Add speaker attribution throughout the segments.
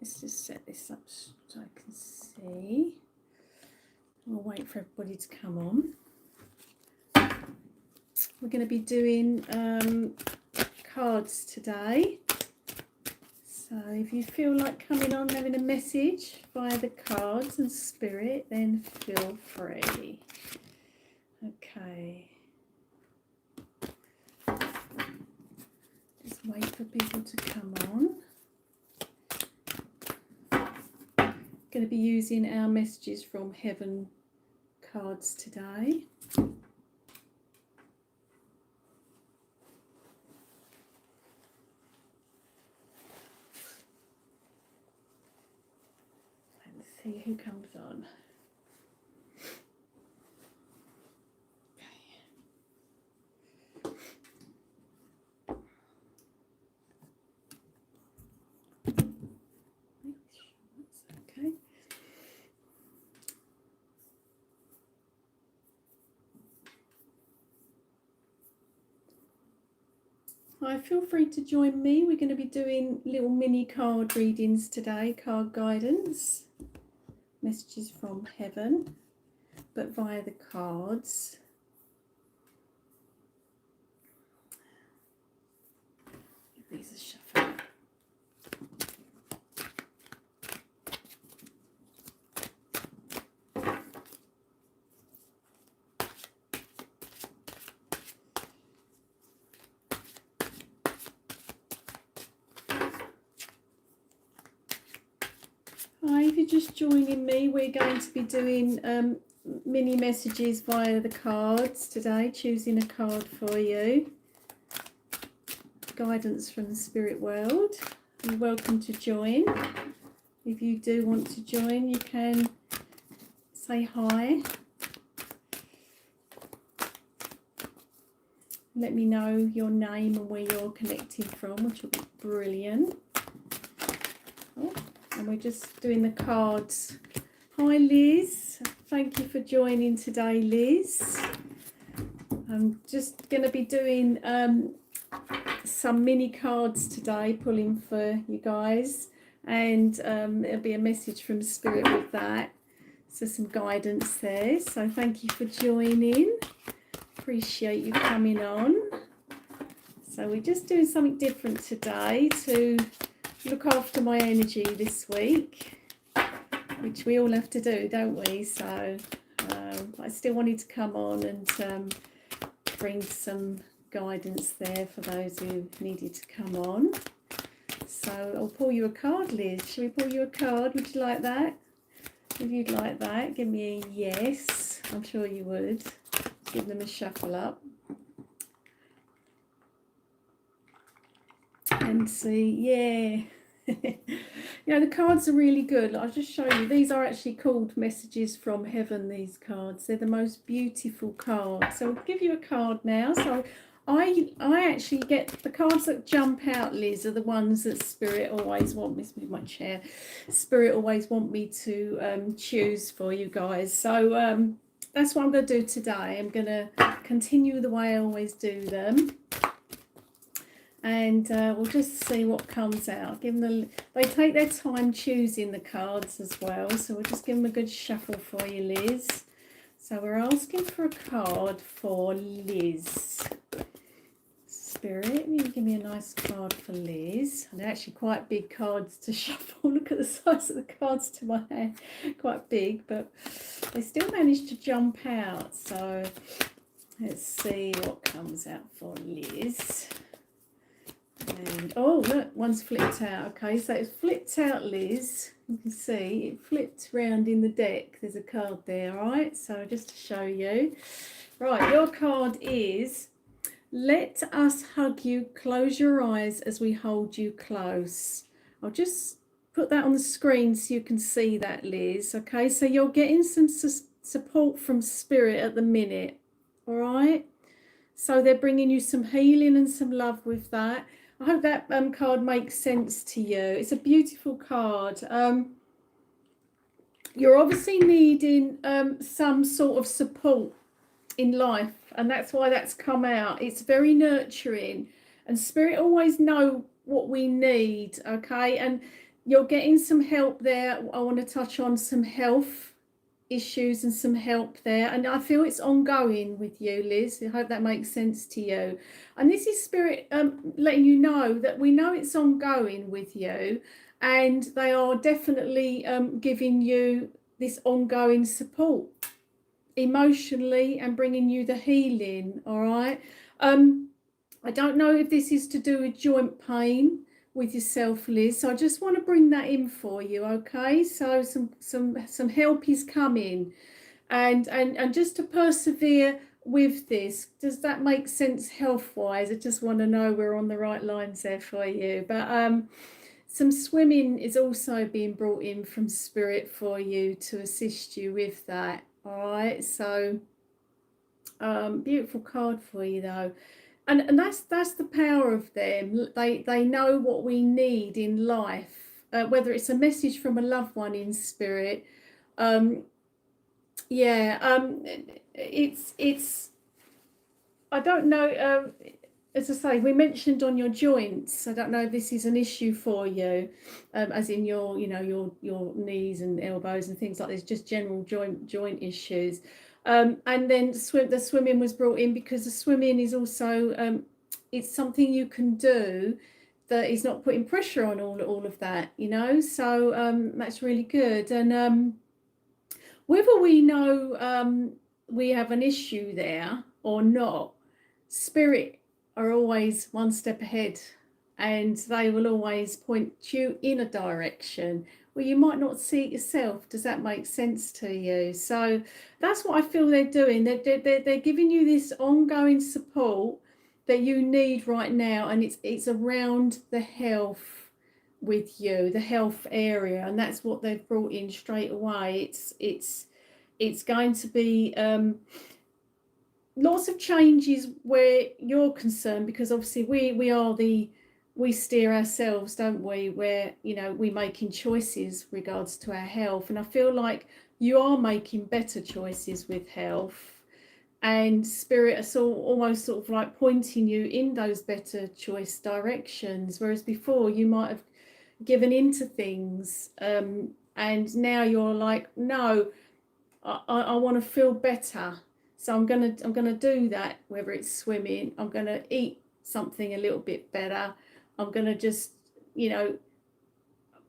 Speaker 1: Let's just set this up so I can see. I'll wait for everybody to come on. We're going to be doing cards today. So if you feel like coming on and having a message via the cards and spirit, then feel free. Okay. Just wait for people to come on. Going to be using our messages from heaven cards today. Let's see who comes on. Hi, feel free to join me. We're going to be doing little mini card readings today, card guidance, messages from heaven, but via the cards. Give these a shuffle. Hi, if you're just joining me, we're going to be doing mini messages via the cards today, choosing a card for you. Guidance from the spirit world. You're welcome to join. If you do want to join, you can say hi. Let me know your name and where you're connecting from, which will be brilliant. Oh. And we're just doing the cards. Hi Liz, thank you for joining today, Liz. I'm just going to be doing some mini cards today, pulling for you guys, and there'll be a message from Spirit with that, so some guidance there. So thank you for joining, appreciate you coming on. So we're just doing something different today to look after my energy this week, which we all have to do, don't we? So I still wanted to come on and bring some guidance there for those who needed to come on. So I'll pull you a card, Liz. Shall we pull you a card? Would you like that? If you'd like that, give me a yes. I'm sure you would. Give them a shuffle up. And see, yeah. You know, the cards are really good. I'll just show you. These are actually called messages from heaven, these cards. They're the most beautiful cards. So I'll give you a card now. So I actually get the cards that jump out, Liz, are the ones that Spirit always want me to move my chair. Spirit always want me to choose for you guys. So that's what I'm going to do today. I'm going to continue the way I always do them. And we'll just see what comes out. Give them they take their time choosing the cards as well. So we'll just give them a good shuffle for you, Liz. So we're asking for a card for Liz. Spirit, you give me a nice card for Liz. And they're actually quite big cards to shuffle. Look at the size of the cards to my hand. Quite big, but they still managed to jump out. So let's see what comes out for Liz. And oh look, one's flipped out. Okay, so it's flipped out, Liz. You can see it flipped round in the deck. There's a card there, all right? So just to show you. Right, your card is, let us hug you, close your eyes as we hold you close. I'll just put that on the screen so you can see that, Liz. Okay, so you're getting some support from Spirit at the minute, all right? So they're bringing you some healing and some love with that. I hope that card makes sense to you. It's a beautiful card. You're obviously needing some sort of support in life, and that's why that's come out. It's very nurturing, and Spirit always know what we need, okay? And You're getting some help there. I want to touch on some health issues and some help there, and I feel it's ongoing with you, Liz. I hope that makes sense to you. And this is spirit letting you know that we know it's ongoing with you, and they are definitely giving you this ongoing support emotionally and bringing you the healing. All right. I don't know if this is to do with joint pain with yourself, Liz. So I just want to bring that in for you, okay? So some help is coming, and just to persevere with this. Does that make sense health-wise? I just want to know we're on the right lines there for you. But some swimming is also being brought in from spirit for you to assist you with that. All right. So beautiful card for you though. And that's the power of them. They know what we need in life, whether it's a message from a loved one in spirit. It's I don't know. As I say, we mentioned on your joints. I don't know if this is an issue for you, as in your your knees and elbows and things like this, just general joint issues. And then the swimming was brought in because the swimming is also it's something you can do that is not putting pressure on all of that, so that's really good. And whether we know we have an issue there or not, spirit are always one step ahead, and they will always point you in a direction where you might not see it yourself. Does that make sense to you? So that's what I feel they're doing. They're giving you this ongoing support that you need right now, and it's around the health with you, the health area, and that's what they've brought in straight away. It's going to be lots of changes where you're concerned, because obviously we steer ourselves, don't we? Where we're making choices regards to our health, and I feel like you are making better choices with health, and spirit are almost sort of like pointing you in those better choice directions, whereas before you might have given into things, and now you're like, no, I want to feel better. So I'm gonna do that, whether it's swimming. I'm gonna eat something a little bit better. I'm gonna just,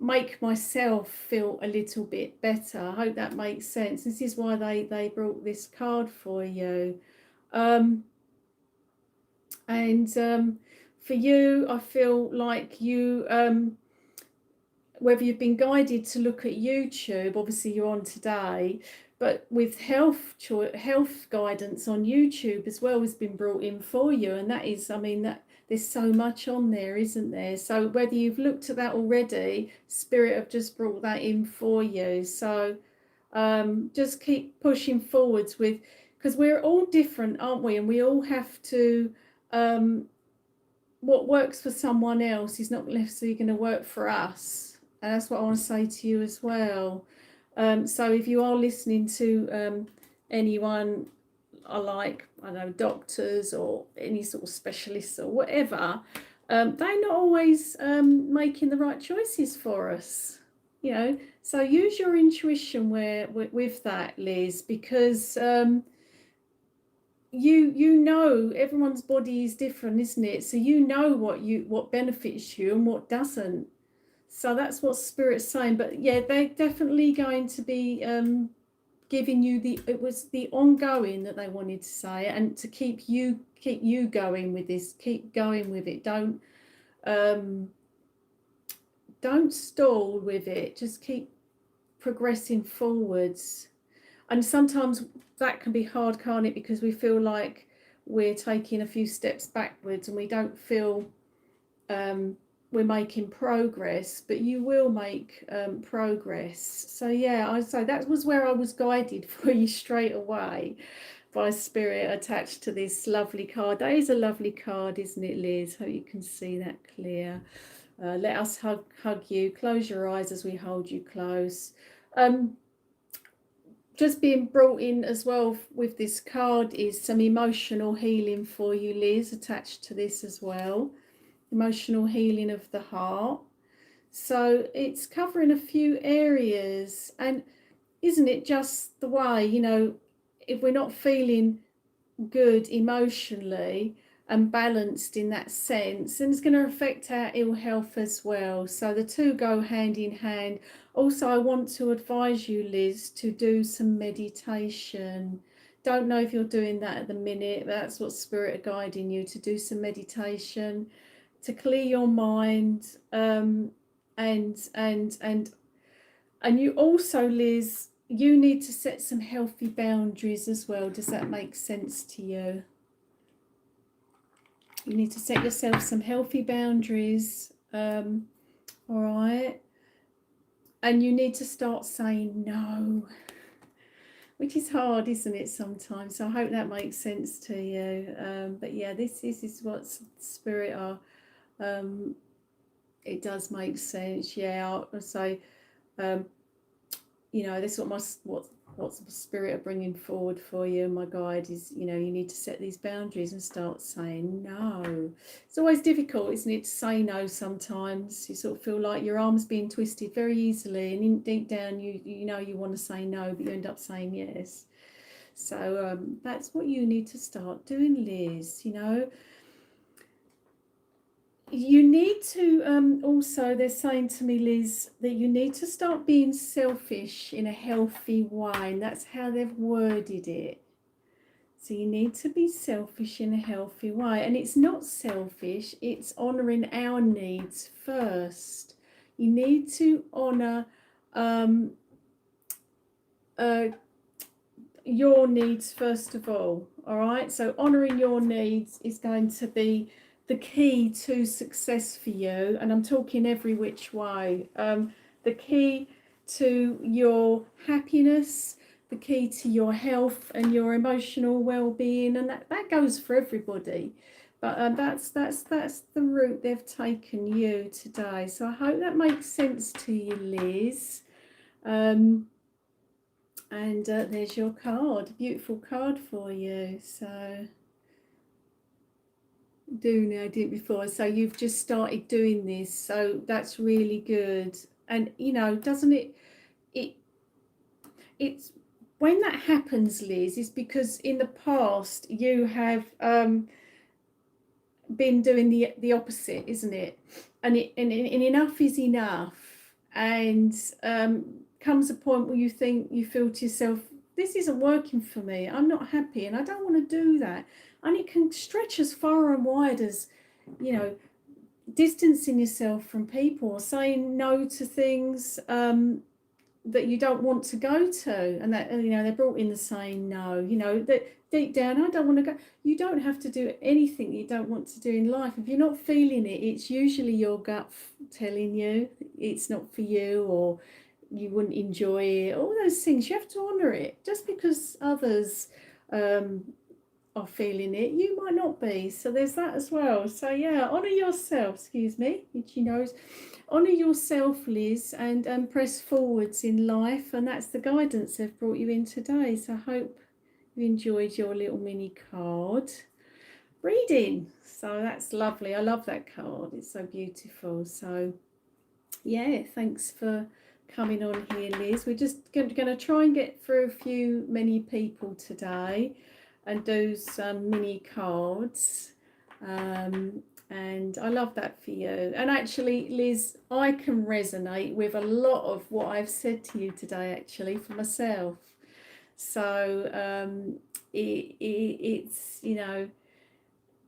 Speaker 1: make myself feel a little bit better. I hope that makes sense. This is why they brought this card for you. And for you, I feel like you, whether you've been guided to look at YouTube, obviously you're on today, but with health guidance on YouTube as well has been brought in for you. And that is, that there's so much on there, isn't there? So whether you've looked at that already, spirit have just brought that in for you. So just keep pushing forwards with, because we're all different, aren't we? And we all have to, what works for someone else is not necessarily going to work for us. And that's what I want to say to you as well. So if you are listening to anyone, I don't know, doctors or any sort of specialists or whatever, they're not always making the right choices for us, So use your intuition with that, Liz, because you know everyone's body is different, isn't it? So you know what benefits you and what doesn't. So that's what spirit's saying. But yeah, they're definitely going to be giving you it was the ongoing that they wanted to say, and to keep you going with this. Keep going with it. Don't stall with it. Just keep progressing forwards. And sometimes that can be hard, can't it? Because we feel like we're taking a few steps backwards and we don't feel we're making progress, but you will make progress. So yeah, I'd say that was where I was guided for you straight away by spirit attached to this lovely card. That is a lovely card, isn't it, Liz? Hope you can see that clear. Let us hug you. Close your eyes as we hold you close. Just being brought in as well with this card is some emotional healing for you, Liz, attached to this as well. Emotional healing of the heart. So it's covering a few areas. And isn't it just the way, you know, if we're not feeling good emotionally and balanced in that sense, and it's going to affect our ill health as well. So the two go hand in hand. Also, I want to advise you, Liz, to do some meditation. Don't know if you're doing that at the minute, but that's what spirit are guiding you to do, some meditation to clear your mind. And you also, Liz, you need to set some healthy boundaries as well. Does that make sense to you? You need to set yourself some healthy boundaries. All right. And you need to start saying no, which is hard, isn't it, sometimes? So I hope that makes sense to you. But yeah, this is what spirit are. It does make sense. Yeah, I'll say, you know, this is what spirit are bringing forward for you. My guide is, you know, you need to set these boundaries and start saying no. It's always difficult, isn't it, to say no sometimes. You sort of feel like your arm's being twisted very easily, and deep down you know you want to say no, but you end up saying yes. So that's what you need to start doing, Liz. You know, you need to also, they're saying to me, Liz, that you need to start being selfish in a healthy way, and that's how they've worded it. So you need to be selfish in a healthy way, and it's not selfish, it's honouring our needs first. You need to honour your needs first of all right? So honouring your needs is going to be the key to success for you, and I'm talking every which way. The key to your happiness, the key to your health and your emotional well-being, and that goes for everybody. But that's the route they've taken you today. So I hope that makes sense to you, Liz. And there's your card, beautiful card for you. So I did before, so you've just started doing this, so that's really good. And you know, doesn't it's when that happens, Liz, is because in the past you have been doing the opposite, isn't it? And enough is enough, and comes a point where you feel to yourself, this isn't working for me, I'm not happy, and I don't want to do that. And it can stretch as far and wide as, you know, distancing yourself from people, or saying no to things that you don't want to go to, and that, you know, they're brought in the saying no, you know, that deep down, I don't want to go. You don't have to do anything you don't want to do in life. If you're not feeling it, it's usually your gut telling you it's not for you, or you wouldn't enjoy it, all those things. You have to honour it. Just because others are feeling it, you might not be. So there's that as well. So yeah, honour yourself, excuse me, itchy nose. Honour yourself, Liz, and press forwards in life. And that's the guidance they've brought you in today. So I hope you enjoyed your little mini card reading. So that's lovely. I love that card. It's so beautiful. So yeah, thanks for coming on here, Liz. We're just going to try and get through many people today and do some mini cards. And I love that for you. And actually, Liz, I can resonate with a lot of what I've said to you today, actually, for myself. So it's, you know,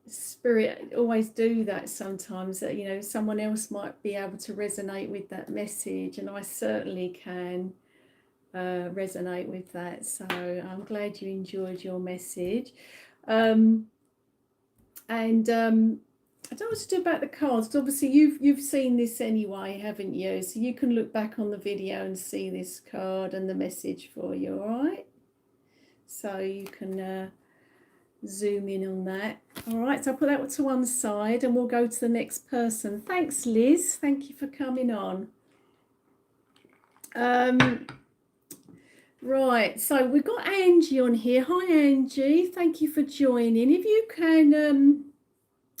Speaker 1: spirit always do that sometimes, that, you know, someone else might be able to resonate with that message, and I certainly can resonate with that. So I'm glad you enjoyed your message. I don't know what to do about the cards, because obviously you've seen this anyway, haven't you? So you can look back on the video and see this card and the message for you, all right? So you can zoom in on that. All right, so I'll put that to one side and we'll go to the next person. Thanks, Liz. Thank you for coming on. Right, so we've got Angie on here. Hi, Angie. Thank you for joining. If you can...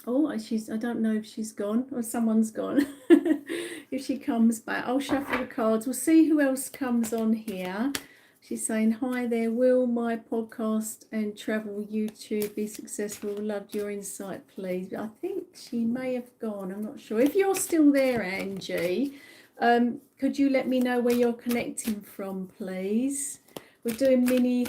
Speaker 1: I don't know if she's gone or someone's gone. if she comes back. I'll shuffle the cards. We'll see who else comes on here. She's saying, hi there, will my podcast and travel YouTube be successful? Loved your insight, please. I think she may have gone. I'm not sure. If you're still there, Angie, could you let me know where you're connecting from, please? We're doing mini...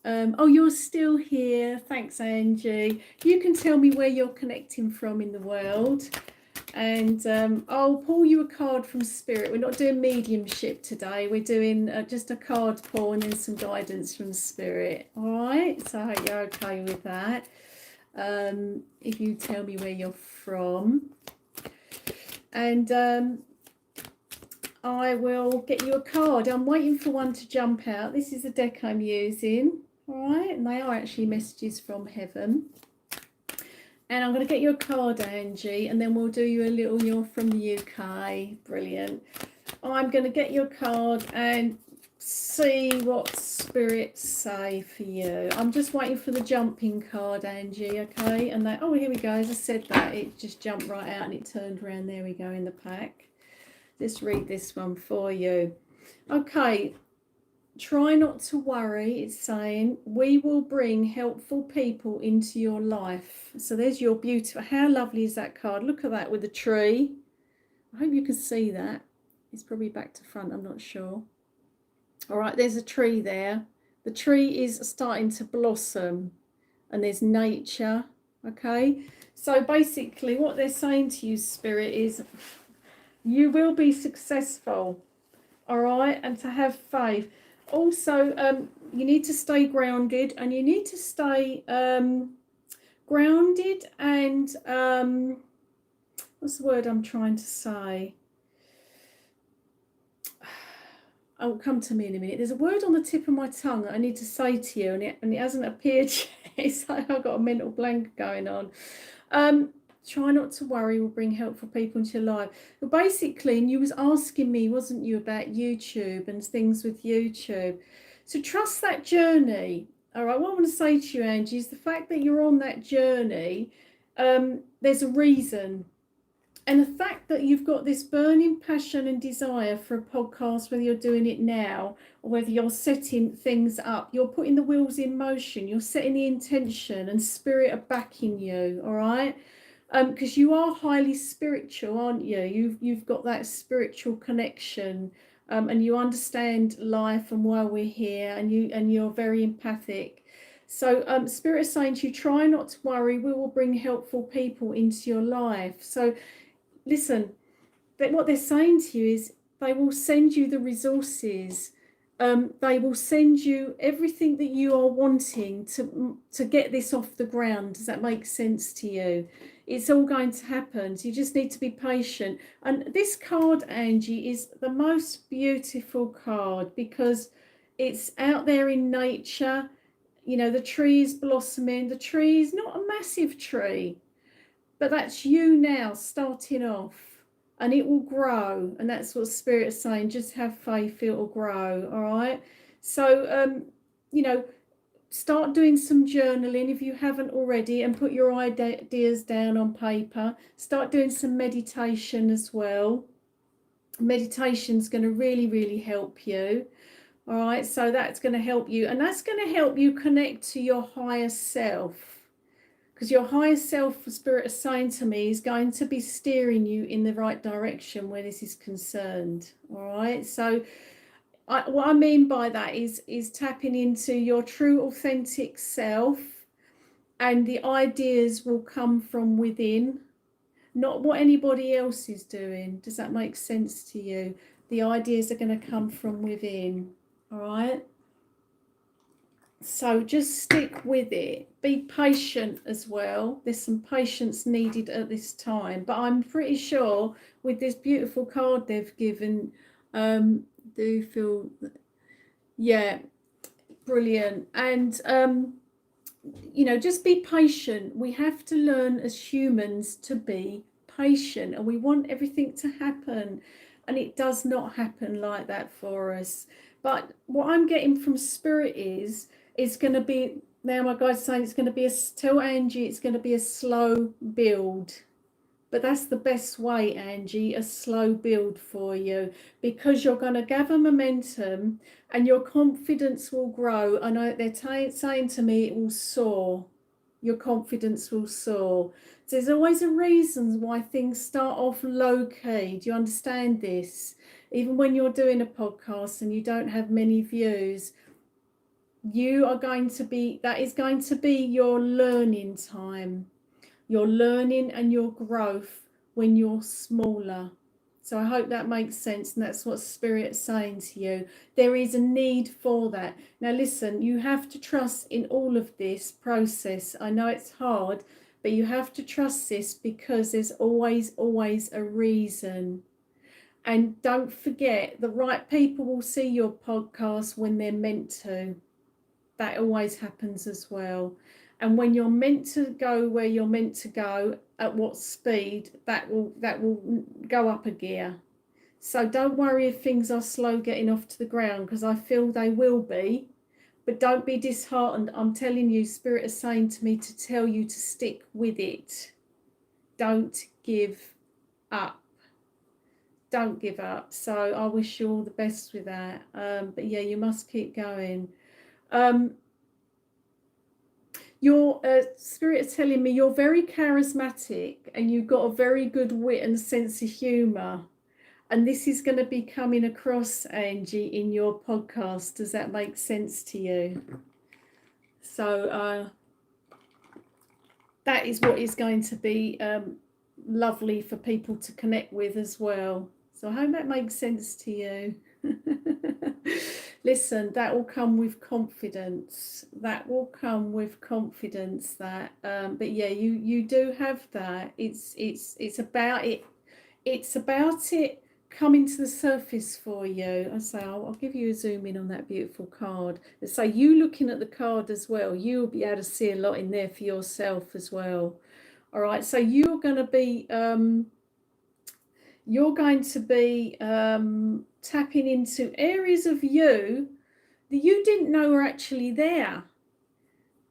Speaker 1: oh, you're still here. Thanks, Angie. You can tell me where you're connecting from in the world. And I'll pull you a card from Spirit. We're not doing mediumship today. We're doing just a card pull and then some guidance from Spirit. All right. So I hope you're okay with that. If you tell me where you're from. And I will get you a card. I'm waiting for one to jump out. This is the deck I'm using. All right. And they are actually messages from heaven. And I'm going to get you a card, Angie, and then we'll do you a little, you're from the UK. Brilliant. I'm going to get you a card and see what spirits say for you. I'm just waiting for the jumping card, Angie, okay? And that, oh, here we go. As I said that, it just jumped right out and it turned around. There we go in the pack. Let's read this one for you. Okay. Try not to worry, it's saying, we will bring helpful people into your life. So there's your beautiful, how lovely is that card? Look at that with the tree. I hope you can see that. It's probably back to front, I'm not sure. All right, there's a tree there. The tree is starting to blossom and there's nature, okay? So basically what they're saying to you, Spirit, is you will be successful, all right? And to have faith. Also, you need to stay grounded and you need to stay grounded and what's the word I'm trying to say? Oh, come to me in a minute. There's a word on the tip of my tongue that I need to say to you and it hasn't appeared yet. So I've got a mental blank going on. Try not to worry, will bring helpful people into your life. But basically, and you was asking me, wasn't you, about YouTube and things with YouTube. So trust that journey. All right, what I want to say to you, Angie, is the fact that you're on that journey, there's a reason. And the fact that you've got this burning passion and desire for a podcast, whether you're doing it now or whether you're setting things up, you're putting the wheels in motion, you're setting the intention and Spirit are backing you, all right? Because you are highly spiritual, aren't you? You've got that spiritual connection, and you understand life and why we're here, and you're very empathic. So Spirit is saying to you, try not to worry. We will bring helpful people into your life. So listen, what they're saying to you is they will send you the resources. They will send you everything that you are wanting to get this off the ground. Does that make sense to you? It's all going to happen. So you just need to be patient. And this card, Angie, is the most beautiful card because it's out there in nature. You know, the tree is blossoming. The tree is not a massive tree, but that's you now starting off. And it will grow. And that's what Spirit is saying. Just have faith, it will grow. All right. So, you know, start doing some journaling if you haven't already and put your ideas down on paper. Start doing some meditation as well. Meditation's going to really, really help you. All right. So that's going to help you. And that's going to help you connect to your higher self. Because your higher self, Spirit is saying to me, is going to be steering you in the right direction where this is concerned. All right. So what I mean by that is tapping into your true, authentic self, and the ideas will come from within, not what anybody else is doing. Does that make sense to you? The ideas are going to come from within. All right. So just stick with it. Be patient as well. There's some patience needed at this time. But I'm pretty sure with this beautiful card they've given, do feel, yeah, brilliant. And, you know, just be patient. We have to learn as humans to be patient. And we want everything to happen. And it does not happen like that for us. But what I'm getting from Spirit is, it's going to be, now my guide's saying it's going to be tell Angie it's going to be a slow build. But that's the best way, Angie, a slow build for you, because you're going to gather momentum and your confidence will grow. I know they're saying to me it will soar. Your confidence will soar. So there's always a reason why things start off low key. Do you understand this? Even when you're doing a podcast and you don't have many views, you are going to be, that is going to be your learning time, your learning and your growth when you're smaller. So I hope that makes sense, and that's what Spirit's saying to you. There is a need for that. Now listen, you have to trust in all of this process. I know it's hard, but you have to trust this, because there's always a reason. And don't forget, the right people will see your podcast when they're meant to. That always happens as well. And when you're meant to go where you're meant to go, at what speed, that will go up a gear. So don't worry if things are slow getting off to the ground, because I feel they will be. But don't be disheartened. I'm telling you, Spirit is saying to me to tell you to stick with it. Don't give up. Don't give up. So I wish you all the best with that. But yeah, you must keep going. Your Spirit is telling me you're very charismatic and you've got a very good wit and sense of humour. And this is going to be coming across, Angie, in your podcast. Does that make sense to you? So that is what is going to be lovely for people to connect with as well. So I hope that makes sense to you. Listen, that will come with confidence. That will come with confidence. That, but yeah, you do have that. It's about it. It's about it coming to the surface for you. I say I'll give you a zoom in on that beautiful card. So you looking at the card as well, you'll be able to see a lot in there for yourself as well. All right. So you're going to be tapping into areas of you that you didn't know were actually there.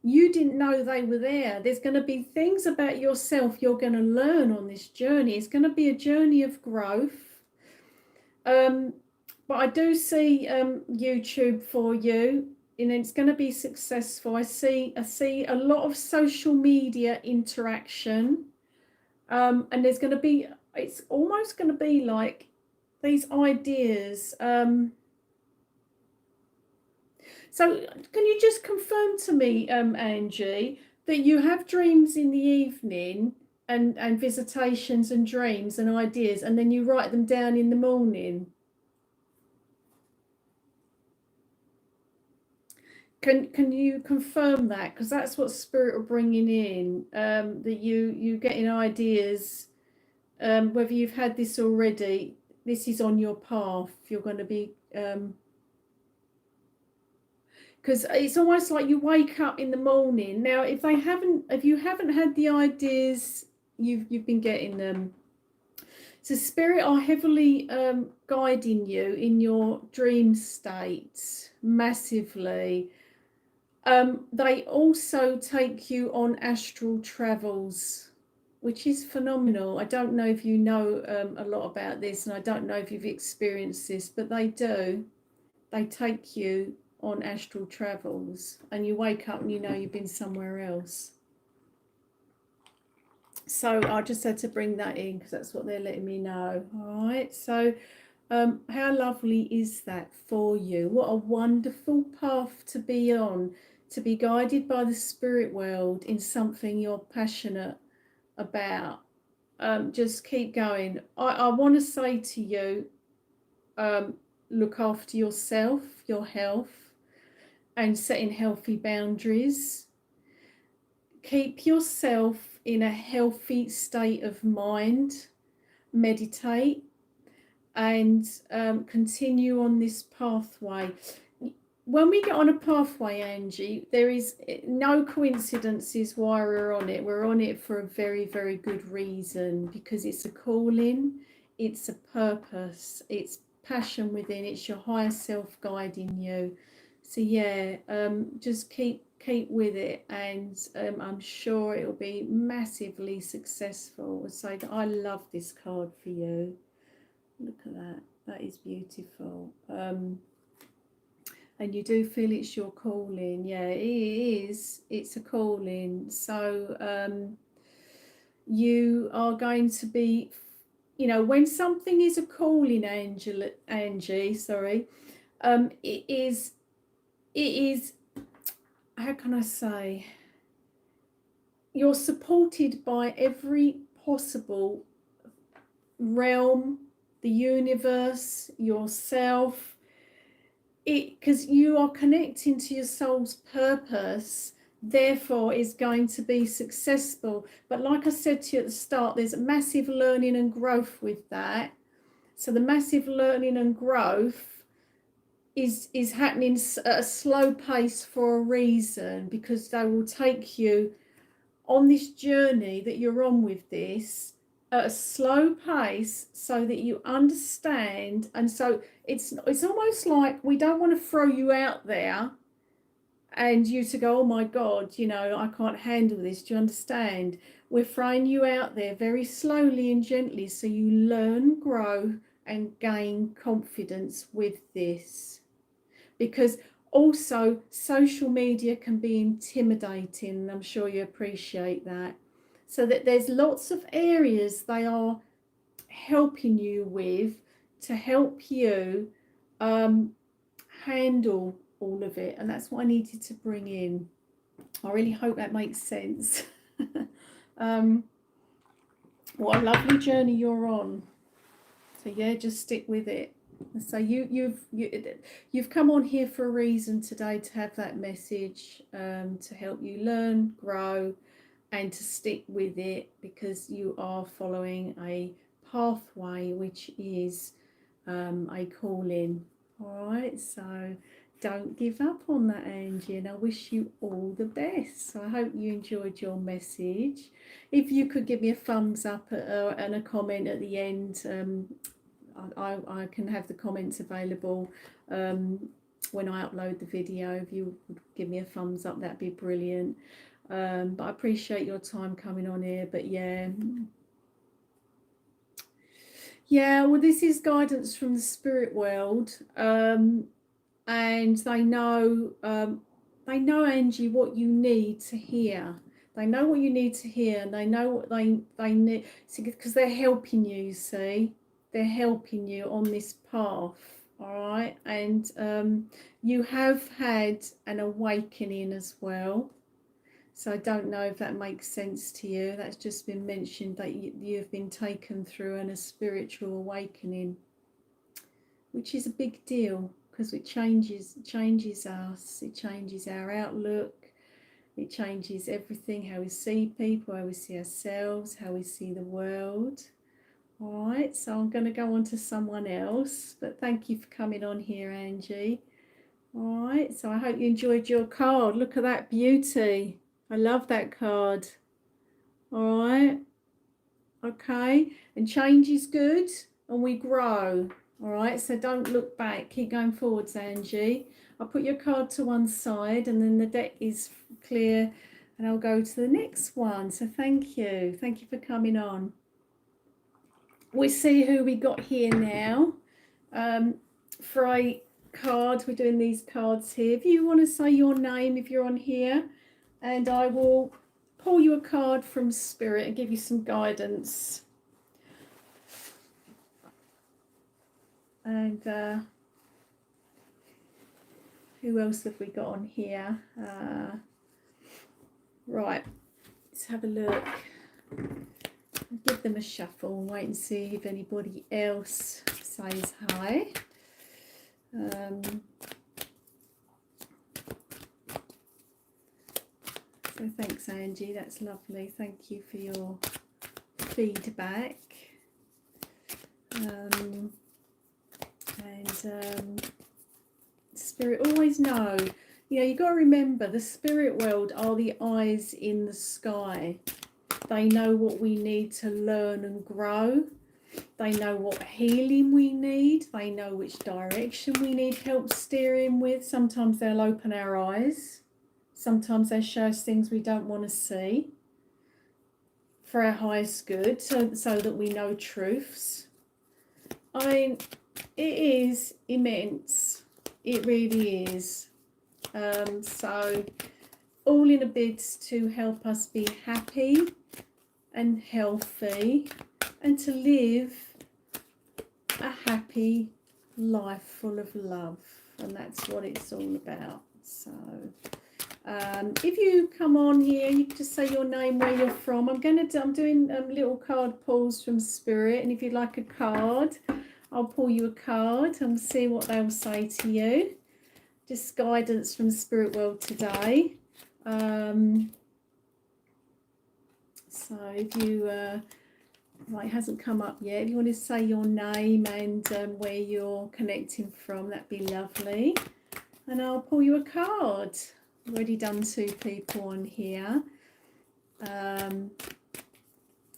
Speaker 1: You didn't know they were there. There's going to be things about yourself you're going to learn on this journey. It's going to be a journey of growth. But I do see YouTube for you, and it's going to be successful. I see a lot of social media interaction, and there's going to be, it's almost going to be like these ideas. So can you just confirm to me, Angie, that you have dreams in the evening and visitations and dreams and ideas, and then you write them down in the morning? Can you confirm that? Because that's what Spirit are bringing in, that you getting ideas, whether you've had this already, this is on your path. You're going to be, because it's almost like you wake up in the morning. Now, if you haven't had the ideas, you've been getting them. So Spirit are heavily guiding you in your dream state massively. They also take you on astral travels, which is phenomenal. I don't know if you know a lot about this, and I don't know if you've experienced this, but they do. They take you on astral travels, and you wake up and you know you've been somewhere else. So I just had to bring that in because that's what they're letting me know. All right. So how lovely is that for you? What a wonderful path to be on, to be guided by the spirit world in something you're passionate about. Just keep going. I want to say to you, look after yourself, your health, and setting healthy boundaries. Keep yourself in a healthy state of mind. Meditate and continue on this pathway. When we get on a pathway, Angie, there is no coincidences why we're on it. We're on it for a very, very good reason, because it's a calling, it's a purpose, it's passion within, it's your higher self guiding you. So yeah, just keep keep with it, and I'm sure it'll be massively successful. So I love this card for you. Look at that. That is beautiful. And you do feel it's your calling. Yeah, it is. It's a calling. So you are going to be, you know, when something is a calling, Angie, sorry, it is, how can I say, you're supported by every possible realm, the universe, yourself, because you are connecting to your soul's purpose, therefore is going to be successful. But like I said to you at the start, there's massive learning and growth with that. So the massive learning and growth is happening at a slow pace for a reason, because they will take you on this journey that you're on with this at a slow pace, so that you understand. And so it's almost like we don't want to throw you out there and you to go, oh my God, you know, I can't handle this. Do you understand? We're throwing you out there very slowly and gently, so you learn, grow, and gain confidence with this. Because also social media can be intimidating, and I'm sure you appreciate that. So that there's lots of areas they are helping you with to help you handle all of it. And that's what I needed to bring in. I really hope that makes sense. What a lovely journey you're on. So yeah, just stick with it. So you've come on here for a reason today, to have that message, to help you learn, grow, and to stick with it, because you are following a pathway which is a calling. All right, so don't give up on that, Angie, and I wish you all the best. So I hope you enjoyed your message. If you could give me a thumbs up and a comment at the end, I can have the comments available when I upload the video. If you would give me a thumbs up, that'd be brilliant. But I appreciate your time coming on here. But yeah, well, this is guidance from the spirit world, and they know, Angie, what you need to hear. They know what you need to hear, and they know what they need, because they're helping you. See, they're helping you on this path. All right, and you have had an awakening as well. So I don't know if that makes sense to you. That's just been mentioned, that you've been taken through a spiritual awakening, which is a big deal, because it changes us. It changes our outlook. It changes everything, how we see people, how we see ourselves, how we see the world. All right, so I'm going to go on to someone else, but thank you for coming on here, Angie. All right, so I hope you enjoyed your card. Look at that beauty. I love that card. All right. Okay. And change is good, and we grow. All right. So don't look back. Keep going forwards, Angie. I'll put your card to one side, and then the deck is clear, and I'll go to the next one. So thank you. Thank you for coming on. We'll see who we got here now. For a card, we're doing these cards here. If you want to say your name, if you're on here, and I will pull you a card from Spirit and give you some guidance. And who else have we got on here? Right, let's have a look. Give them a shuffle and wait and see if anybody else says hi. So thanks, Angie, that's lovely. Thank you for your feedback. And Spirit always know, you know, you got to remember, the spirit world are the eyes in the sky. They know what we need to learn and grow. They know what healing we need. They know which direction we need help steering with. Sometimes they'll open our eyes. Sometimes they show us things we don't want to see for our highest good, so that we know truths. I mean, it is immense. It really is. So all in a bid to help us be happy and healthy and to live a happy life full of love, and that's what it's all about. So if you come on here, you can just say your name, where you're from. I'm doing little card pulls from Spirit, and if you'd like a card, I'll pull you a card and see what they'll say to you. Just guidance from the Spirit world today. So if you well, it hasn't come up yet, if you want to say your name and where you're connecting from, that'd be lovely, and I'll pull you a card. I've already done 2 people on here.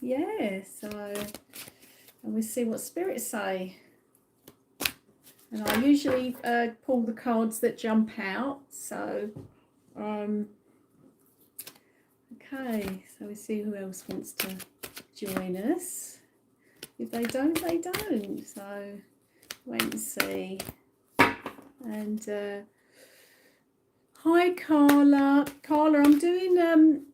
Speaker 1: Yeah, so, and we'll see what spirits say. And I usually pull the cards that jump out. So okay, so we see who else wants to join us. If they don't, they don't. So wait and see. And hi, Carla. Carla, I'm doing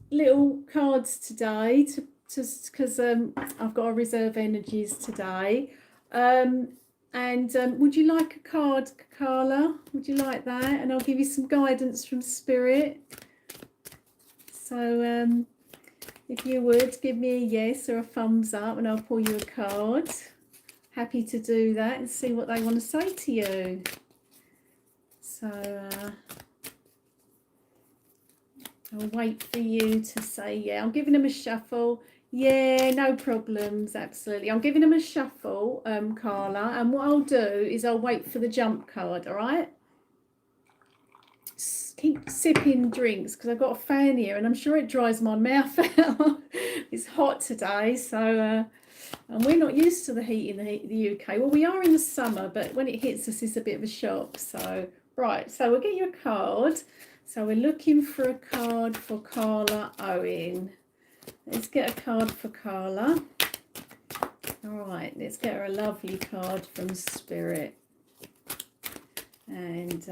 Speaker 1: little cards today because I've got to reserve energies today. And would you like a card, Carla? Would you like that? And I'll give you some guidance from Spirit. So if you would, give me a yes or a thumbs up and I'll pull you a card. Happy to do that and see what they want to say to you. So I'll wait for you to say yeah. I'm giving them a shuffle. Yeah, no problems, absolutely. I'm giving them a shuffle, Carla, and what I'll do is I'll wait for the jump card, all right? Keep sipping drinks because I've got a fan here and I'm sure it dries my mouth out. It's hot today, so and we're not used to the heat in the UK. Well, we are in the summer, but when it hits us, it's a bit of a shock. So, right, so we'll get you a card. So we're looking for a card for Carla Owen. Let's get a card for Carla. All right, let's get her a lovely card from Spirit. And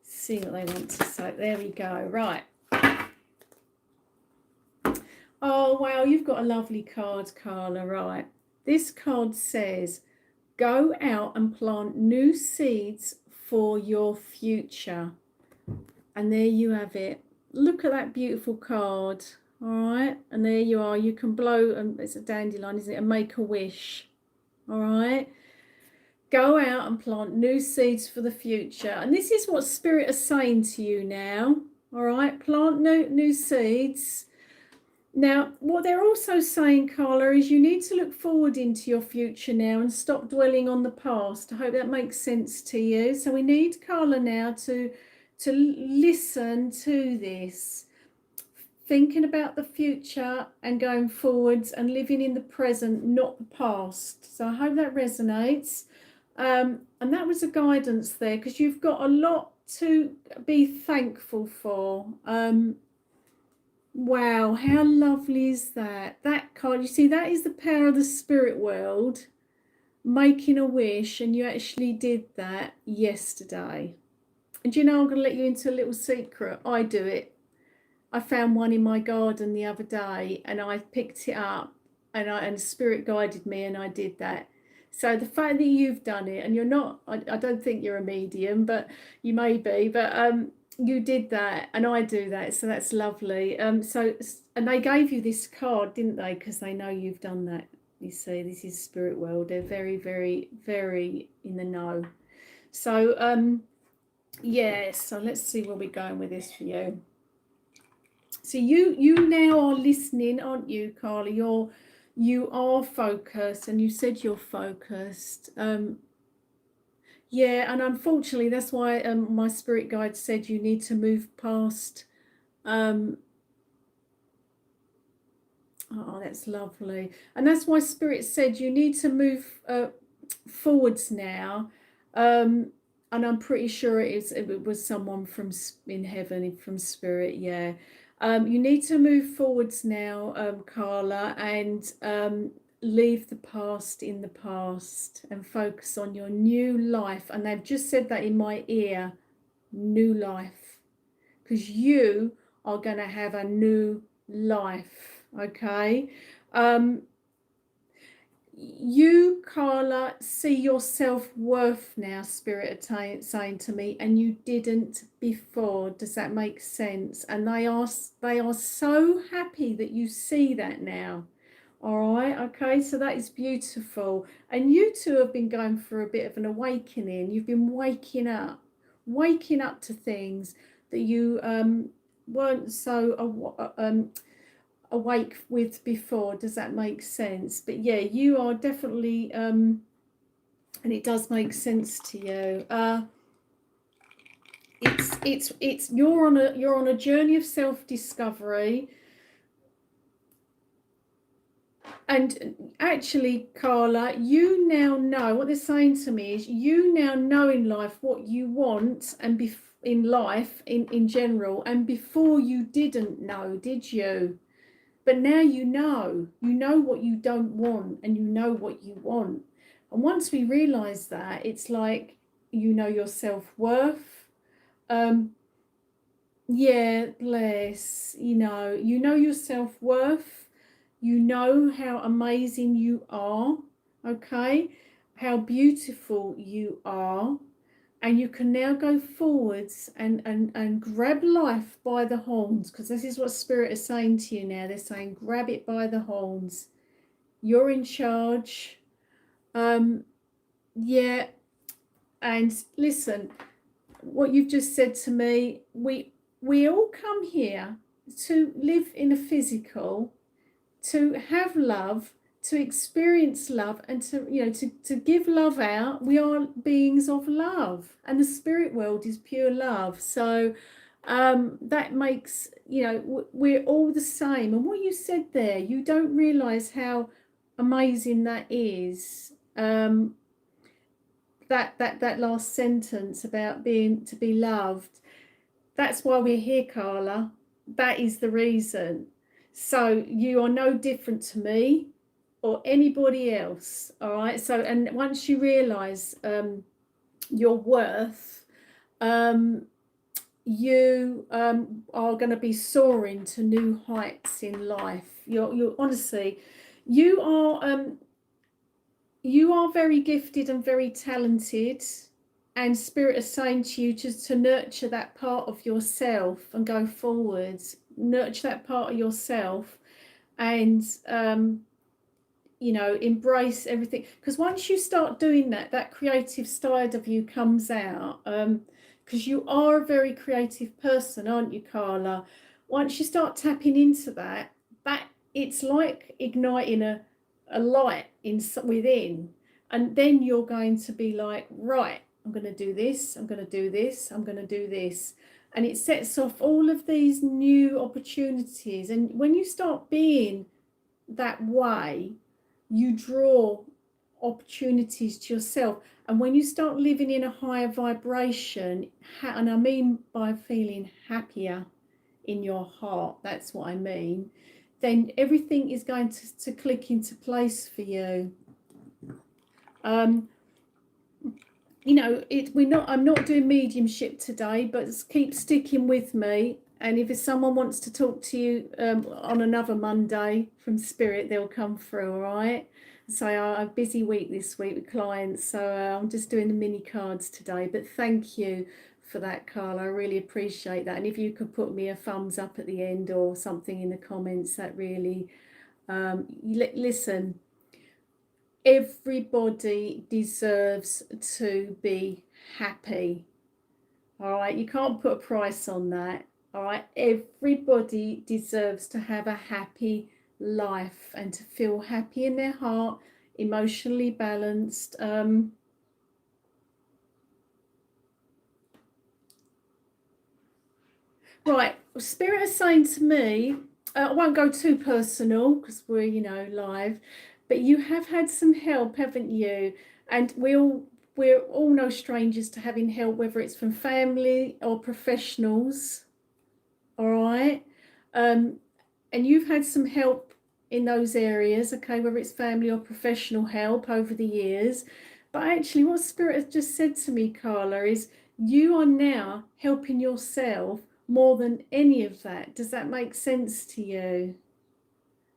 Speaker 1: see what they want to say. There we go. Right. Oh, wow, you've got a lovely card, Carla. Right. This card says, go out and plant new seeds for your future. And there you have it. Look at that beautiful card. All right. And there you are. You can blow, and it's a dandelion, isn't it? And make a wish. All right. Go out and plant new seeds for the future. And this is what Spirit is saying to you now. All right. Plant new seeds. Now, what they're also saying, Carla, is you need to look forward into your future now and stop dwelling on the past. I hope that makes sense to you. So we need Carla now to listen to this, thinking about the future and going forwards and living in the present, not the past. So I hope that resonates. And that was a guidance there because you've got a lot to be thankful for. Wow, how lovely is that? That card, you see, that is the power of the spirit world, making a wish, and you actually did that yesterday. And you know, I'm going to let you into a little secret. I do it. I found one in my garden the other day, and I picked it up, and spirit guided me, and I did that. So the fact that you've done it, and you're not, I don't think you're a medium, but you may be, but you did that and I do that, so that's lovely. So, and they gave you this card, didn't they, because they know you've done that. You see, this is spirit world. They're very, very, very in the know. So yeah, so let's see where we're going with this for you. So you now are listening, aren't you, Carla? You are focused, and you said you're focused. Yeah, and unfortunately, that's why my spirit guide said you need to move past. Oh, that's lovely. And that's why spirit said you need to move forwards now. and I'm pretty sure it was someone from in heaven, from spirit. Yeah. You need to move forwards now, Carla, and leave the past in the past and focus on your new life. And they've just said that in my ear, new life, because you are going to have a new life. Okay. You, Carla, see your self-worth now, Spirit are saying to me, and you didn't before. Does that make sense? And they are so happy that you see that now. All right, okay, so that is beautiful. And you two have been going through a bit of an awakening. You've been waking up to things that you weren't so awake with before. Does that make sense? But yeah, you are definitely and it does make sense to you. It's you're on a journey of self-discovery. And actually, Carla, you now know what they're saying to me is you now know in life what you want, and in life in general, and before you didn't know, did you? But now you know what you don't want, and you know what you want. And once we realize that, it's like, you know your self-worth. Yeah, bless, you know your self-worth. You know how amazing you are, okay? How beautiful you are. And you can now go forwards and grab life by the horns, because this is what Spirit is saying to you now. They're saying, grab it by the horns. You're in charge. Yeah. And listen, what you've just said to me, we all come here to live in a physical, to have love, to experience love, and to give love out. We are beings of love, and the spirit world is pure love. So that makes, we're all the same. And what you said there, you don't realize how amazing that is. That last sentence about to be loved. That's why we're here, Carla. That is the reason. So you are no different to me or anybody else. All right. So, and once you realize your worth, you are going to be soaring to new heights in life. You're honestly, you are very gifted and very talented. And Spirit is saying to you just to nurture that part of yourself and go forwards. Nurture that part of yourself, and embrace everything. Because once you start doing that, that creative side of you comes out. Because you are a very creative person, aren't you, Carla? Once you start tapping into that it's like igniting a light within, and then you're going to be like, right, I'm going to do this, I'm going to do this, I'm going to do this. And it sets off all of these new opportunities. And when you start being that way, you draw opportunities to yourself. And when you start living in a higher vibration, and I mean by feeling happier in your heart, that's what I mean, then everything is going to click into place for you. I'm not doing mediumship today, but keep sticking with me. And if someone wants to talk to you on another Monday from Spirit, they'll come through, all right? So I have a busy week this week with clients, so I'm just doing the mini cards today. But thank you for that, Carla. I really appreciate that. And if you could put me a thumbs up at the end or something in the comments, that really, listen, everybody deserves to be happy. All right, you can't put a price on that. All right, everybody deserves to have a happy life and to feel happy in their heart, emotionally balanced. Right, Spirit is saying to me, I won't go too personal because we're live, but you have had some help, haven't you? And we all we're all no strangers to having help, whether it's from family or professionals. All right. And you've had some help in those areas, okay, whether it's family or professional help over the years. But actually what Spirit has just said to me, Carla, is you are now helping yourself more than any of that. Does that make sense to you?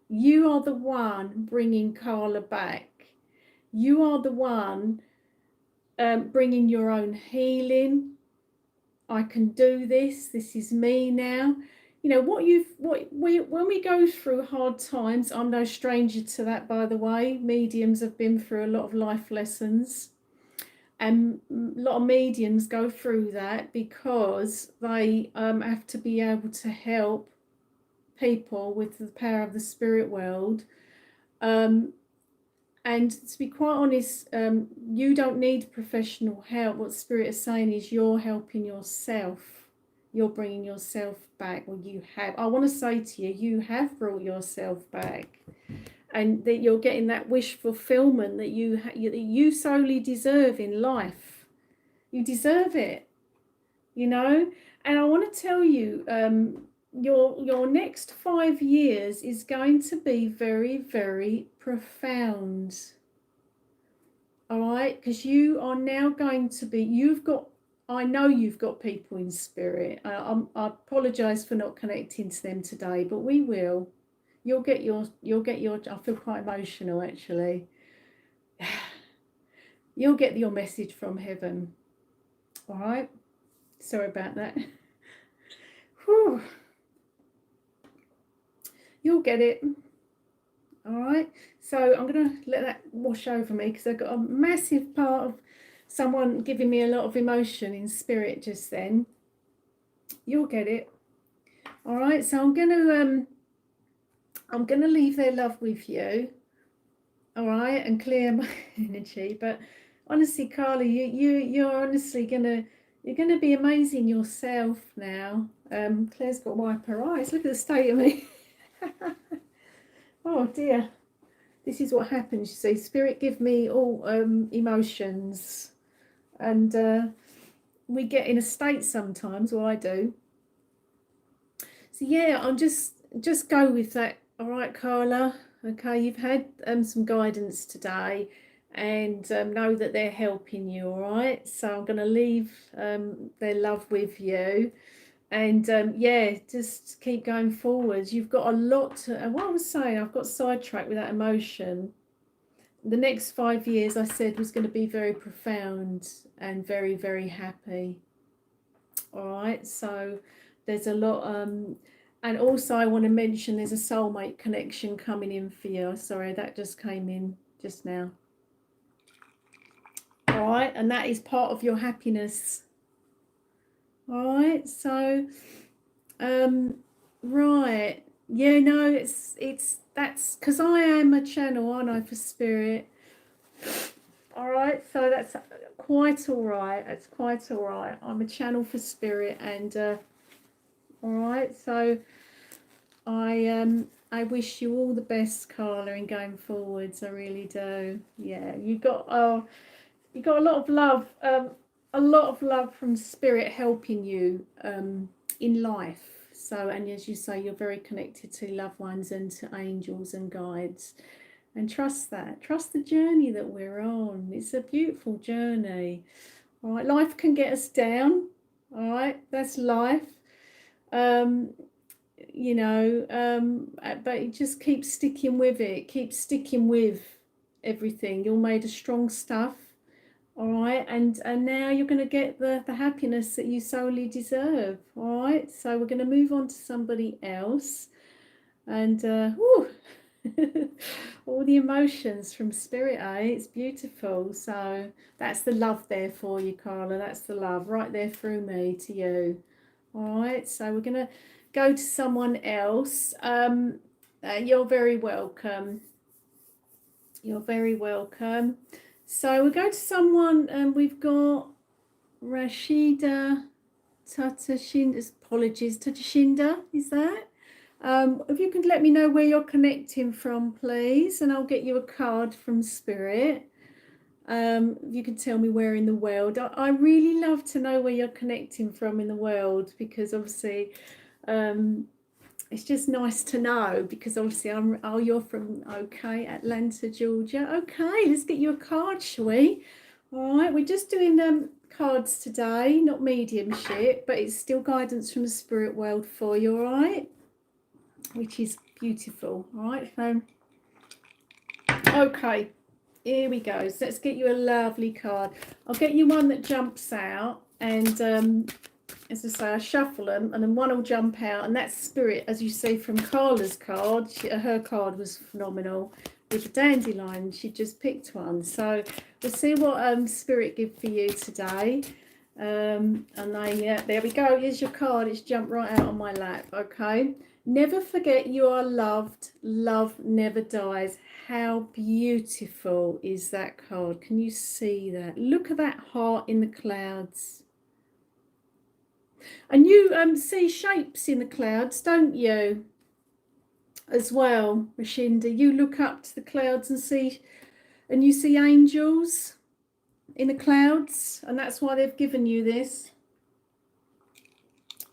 Speaker 1: You are the one bringing Carla back. You are the one bringing your own healing. I can do this. This is me now. You know when we go through hard times, I'm no stranger to that, by the way. Mediums have been through a lot of life lessons, and a lot of mediums go through that because they have to be able to help people with the power of the spirit world. And to be quite honest, you don't need professional help. What Spirit is saying is you're helping yourself. You're bringing yourself back. Well, you have. I want to say to you, you have brought yourself back, and that you're getting that wish fulfillment that you solely deserve in life. You deserve it, you know. And I want to tell you, your next 5 years is going to be very, very profound. All right, because you are now going to be, I know you've got people in spirit. I apologize for not connecting to them today, but we will. You'll get your, I feel quite emotional actually. You'll get your message from heaven. All right, sorry about that. Whew. You'll get it. All right, so I'm going to let that wash over me because I've got a massive part of someone giving me a lot of emotion in spirit just then. You'll get it. All right, so I'm going to leave their love with you. All right, and clear my energy. But honestly, Carla, you're honestly you're gonna be amazing yourself now. Claire's got to wipe her eyes. Look at the state of me. Oh dear, this is what happens. You see, spirit give me all emotions, and we get in a state sometimes, or I do. So yeah, I'm just go with that. All right, Carla. Okay, you've had some guidance today, and know that they're helping you. All right, so I'm going to leave their love with you. And yeah, just keep going forwards. You've got a lot to, and what I was saying, I've got sidetracked with that emotion. The next 5 years, I said, was going to be very profound and very, very happy. All right, so there's a lot, and also I want to mention there's a soulmate connection coming in for you. Sorry, that just came in just now. All right, and that is part of your happiness. All right, so right, yeah, no, that's because I am a channel, aren't I, for spirit. All right, so that's quite all right. It's quite all right. I'm a channel for spirit, and all right, so I wish you all the best, Carla, in going forwards. I really do. Yeah, you got a lot of love. A lot of love from spirit helping you in life. So, and as you say, you're very connected to loved ones and to angels and guides, and trust that. Trust the journey that we're on. It's a beautiful journey. All right, life can get us down. All right, that's life. You know, but you just keep sticking with it. Keep sticking with everything. You're made of strong stuff. All right, and now you're going to get the happiness that you solely deserve. All right, so we're going to move on to somebody else, and all the emotions from spirit, it's beautiful. So that's the love there for you, Carla. That's the love right there through me to you. All right, so we're going to go to someone else. You're very welcome. You're very welcome. So we go to someone, and we've got Rashida Tatashinda. Apologies, Tatashinda, is that? If you could let me know where you're connecting from, please, and I'll get you a card from Spirit. You can tell me where in the world. I really love to know where you're connecting from in the world, because obviously it's just nice to know, because obviously you're from, okay, Atlanta, Georgia. Okay, let's get you a card, shall we? All right, we're just doing cards today, not mediumship, but it's still guidance from the spirit world for you, all right? Which is beautiful. All right, okay, here we go. So let's get you a lovely card. I'll get you one that jumps out, and as I say, I shuffle them, and then one will jump out, and that's spirit, as you see from Carla's card. Her card was phenomenal with the dandelion. She just picked one. So we'll see what spirit give for you today. And there we go. Here's your card. It's jumped right out on my lap. Okay. Never forget you are loved. Love never dies. How beautiful is that card? Can you see that? Look at that heart in the clouds. And you see shapes in the clouds, don't you? As well, Rashinda, you look up to the clouds and you see angels in the clouds, and that's why they've given you this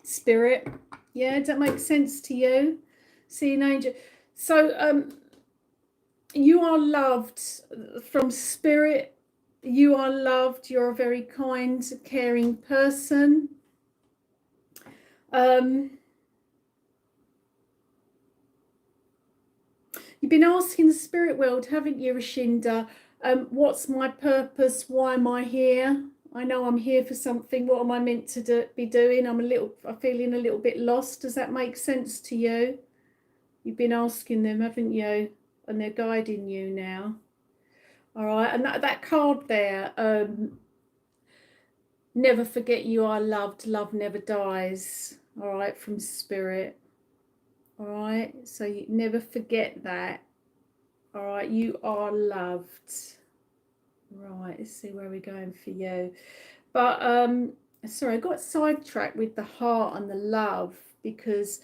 Speaker 1: spirit. Yeah, does that make sense to you? See an angel. So you are loved from spirit. You are loved. You're a very kind, caring person. You've been asking the spirit world, haven't you, Rashinda? What's my purpose? Why am I here? I know I'm here for something. What am I meant to be doing? I'm feeling a little bit lost. Does that make sense to you? You've been asking them, haven't you? And they're guiding you now. All right, and that card there, never forget you are loved. Love never dies. All right, from spirit. All right, so you never forget that. All right, you are loved. Right, let's see where we're going for you. But sorry, I got sidetracked with the heart and the love, because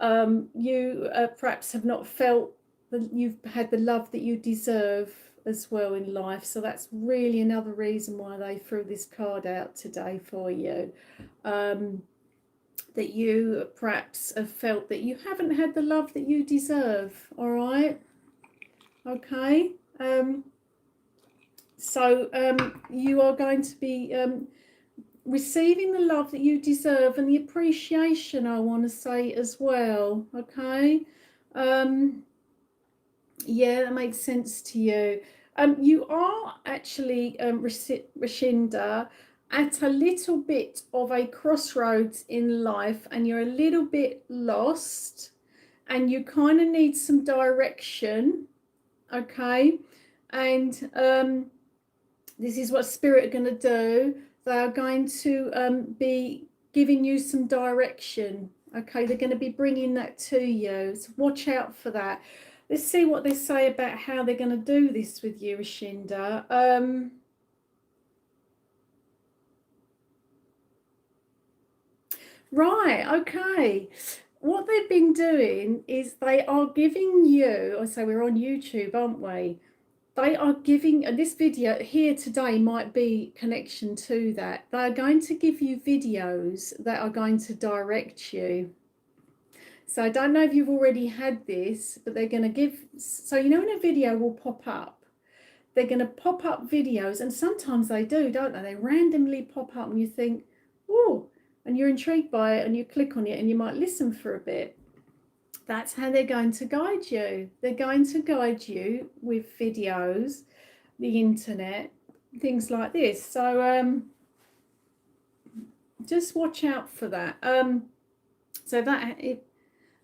Speaker 1: you perhaps have not felt that you've had the love that you deserve as well in life. So that's really another reason why they threw this card out today for you. That you perhaps have felt that you haven't had the love that you deserve. All right, okay. So you are going to be receiving the love that you deserve, and the appreciation, I want to say, as well. Okay. Yeah, that makes sense to you. You are actually, Rashinda, at a little bit of a crossroads in life, and you're a little bit lost, and you kind of need some direction. Okay. And this is what spirit are going to do. They are going to be giving you some direction. Okay, they're going to be bringing that to you. So watch out for that. Let's see what they say about how they're going to do this with you, Rashinda. Right, okay. What they've been doing is they are giving you, I say we're on YouTube, aren't we? They are giving, and this video here today might be connection to that. They are going to give you videos that are going to direct you. So I don't know if you've already had this, but they're going to give, so you know when a video will pop up, they're going to pop up videos, and sometimes they do, don't they? They randomly pop up and you think, oh, and you're intrigued by it and you click on it and you might listen for a bit. That's how they're going to guide you. They're going to guide you with videos, the internet, things like this. So just watch out for that. So that it,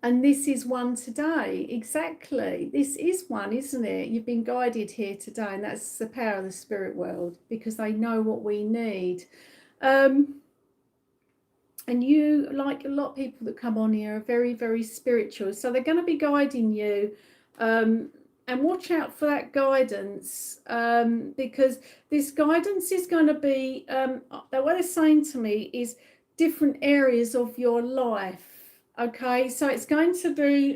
Speaker 1: and this is one today. Exactly. This is one, isn't it? You've been guided here today, and that's the power of the spirit world, because they know what we need. And you, like a lot of people that come on here, are very, very spiritual. So they're going to be guiding you. And watch out for that guidance, because this guidance is going to be, what they're saying to me is different areas of your life. Okay, so it's going to be,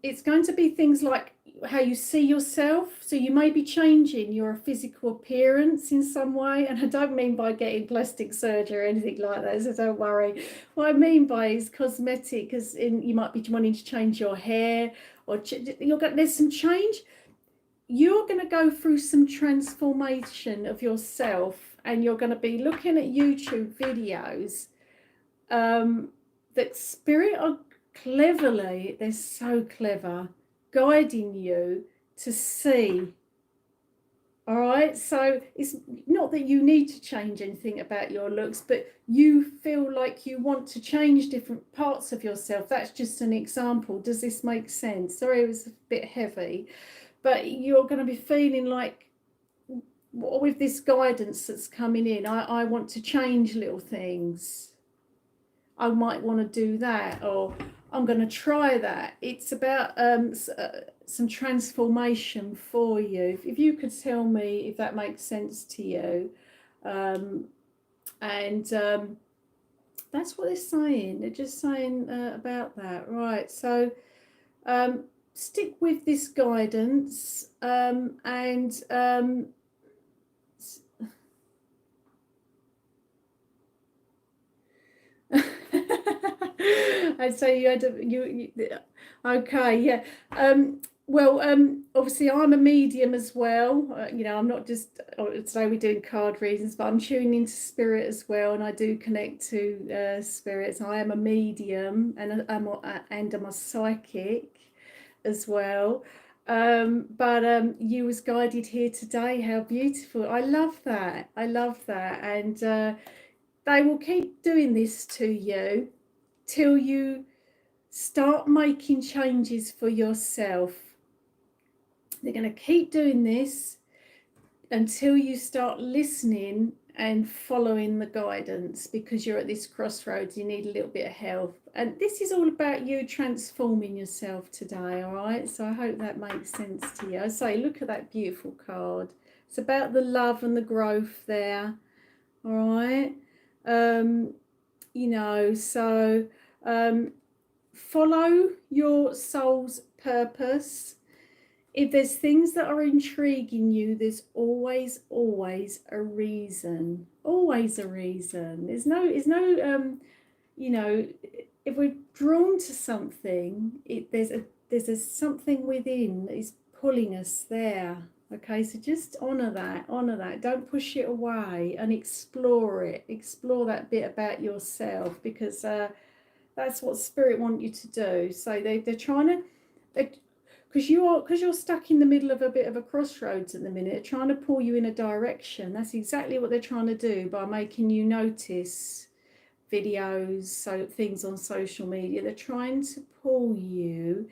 Speaker 1: it's going to be things like how you see yourself. So you may be changing your physical appearance in some way, and I don't mean by getting plastic surgery or anything like that, so don't worry. What I mean by is cosmetic, as in you might be wanting to change your hair, or there's some change. You're going to go through some transformation of yourself, and you're going to be looking at YouTube videos that spirit are cleverly, they're so clever, guiding you to see. All right, so it's not that you need to change anything about your looks, but you feel like you want to change different parts of yourself. That's just an example. Does this make sense? Sorry, it was a bit heavy, but you're going to be feeling like, with this guidance that's coming in, I want to change little things. I might want to do that, or I'm going to try that. It's about some transformation for you. If you could tell me if that makes sense to you. That's what they're saying. They're just saying about that. Right, so stick with this guidance I'd say you had okay, yeah. Obviously I'm a medium as well. I'm not just, today we're doing card readings, but I'm tuning into spirit as well, and I do connect to spirits. I am a medium, and I'm a psychic as well. You was guided here today. How beautiful. I love that. And they will keep doing this to you till you start making changes for yourself. They're going to keep doing this until you start listening and following the guidance, because you're at this crossroads. You need a little bit of help, and this is all about you transforming yourself today. All right, so I hope that makes sense to you. I say, look at that beautiful card. It's about the love and the growth there. All right. Follow your soul's purpose. If there's things that are intriguing you, there's always a reason. Always a reason. There's no if we're drawn to something, there's a something within that is pulling us there. Okay, so just honor that. Don't push it away, and explore that bit about yourself, because that's what spirit want you to do. So they're trying to, because you're stuck in the middle of a bit of a crossroads at the minute, trying to pull you in a direction. That's exactly what they're trying to do by making you notice videos, so things on social media. They're trying to pull you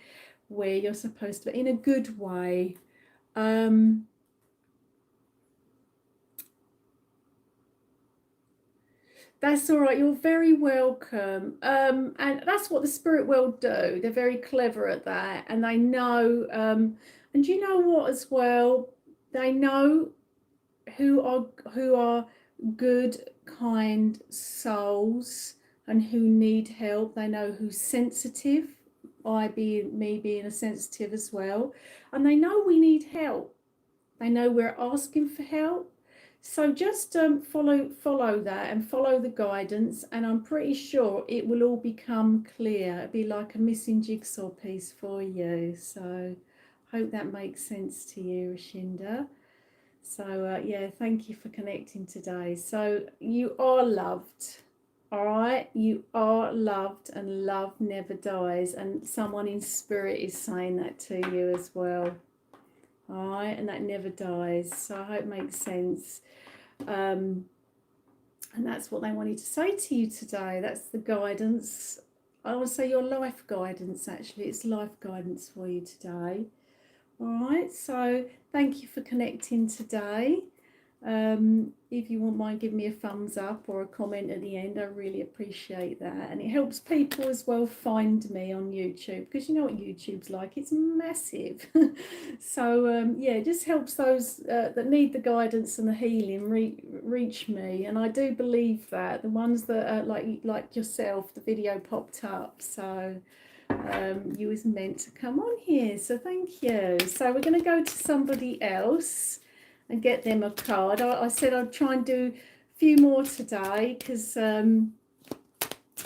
Speaker 1: where you're supposed to be, in a good way. That's all right. You're very welcome. And that's what the spirit world do. They're very clever at that, and they know. And you know what, as well, they know who are good, kind souls, and who need help. They know who's sensitive. Me being a sensitive as well, and they know we need help. They know we're asking for help. So just follow that and follow the guidance, and I'm pretty sure it will all become clear. It'll be like a missing jigsaw piece for you. So hope that makes sense to you, Rashinda. So yeah, thank you for connecting today. So you are loved. All right, you are loved, and love never dies. And someone in spirit is saying that to you as well. All right, and that never dies. So I hope it makes sense. And that's what they wanted to say to you today. That's the guidance. I want to say your life guidance, actually. It's life guidance for you today. All right, so thank you for connecting today. If you wouldn't mind giving me a thumbs up or a comment at the end, I really appreciate that. And it helps people as well find me on YouTube, because you know what YouTube's like, it's massive. So yeah, it just helps those that need the guidance and the healing reach me. And I do believe that the ones that are like yourself, the video popped up. So you was meant to come on here. So thank you. So we're going to go to somebody else and get them a card. I said I'd try and do a few more today because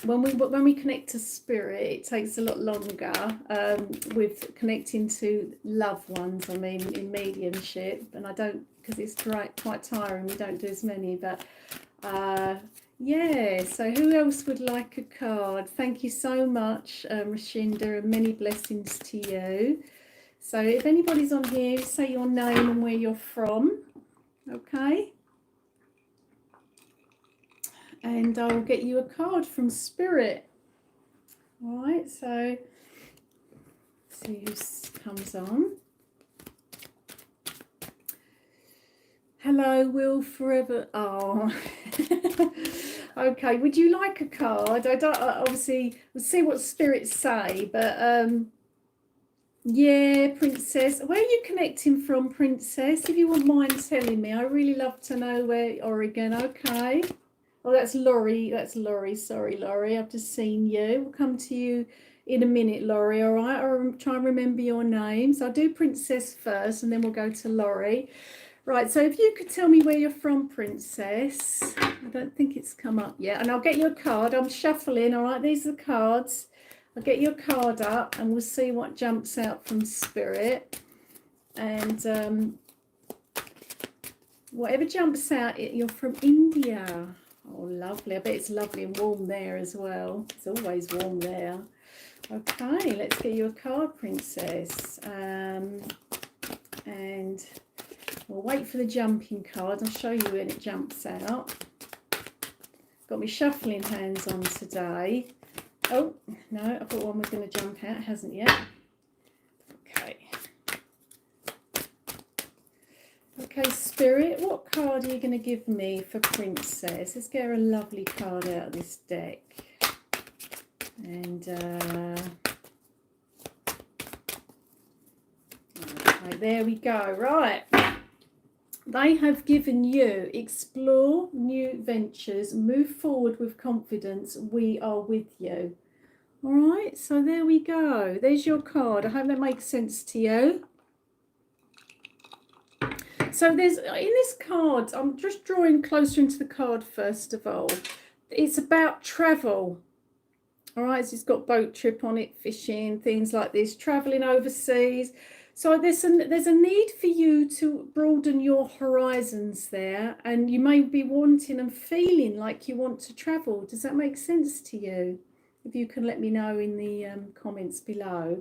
Speaker 1: when we connect to spirit, it takes a lot longer with connecting to loved ones. I mean, in mediumship, and I don't, because it's quite tiring. We don't do as many, but yeah. So who else would like a card? Thank you so much, Rashinda, and many blessings to you. So if anybody's on here, say your name and where you're from, okay? And I'll get you a card from Spirit. All right, so let's see who comes on. Hello, Will Forever. Oh, okay. Would you like a card? I don't. Obviously, we'll see what spirits say. But yeah, Princess. Where are you connecting from, Princess? If you wouldn't mind telling me, I really love to know where. Oregon. Okay. Oh, that's Laurie. That's Laurie. Sorry, Laurie. I've just seen you. We'll come to you in a minute, Laurie. All right. I'll try and remember your name. So I'll do Princess first, and then we'll go to Laurie. Right, so if you could tell me where you're from, Princess. I don't think it's come up yet. And I'll get you a card. I'm shuffling, all right? These are the cards. I'll get your card up and we'll see what jumps out from Spirit. And whatever jumps out, you're from India. Oh, lovely. I bet it's lovely and warm there as well. It's always warm there. Okay, let's get you a card, Princess. And we'll wait for the jumping card. I'll show you when it jumps out. Got my shuffling hands on today. Oh, no, I thought one was going to jump out. It hasn't yet. Okay. Okay, Spirit, what card are you going to give me for Princess? Let's get her a lovely card out of this deck. And, okay, there we go. Right. They have given you explore new ventures, move forward with confidence. We are with you. All right, so there we go. There's your card. I hope that makes sense to you. So there's in this card, I'm just drawing closer into the card first of all. It's about travel. All right, so it's got boat trip on it, fishing, things like this, traveling overseas. So there's a need for you to broaden your horizons there, and you may be wanting and feeling like you want to travel. Does that make sense to you? If you can let me know in the comments below.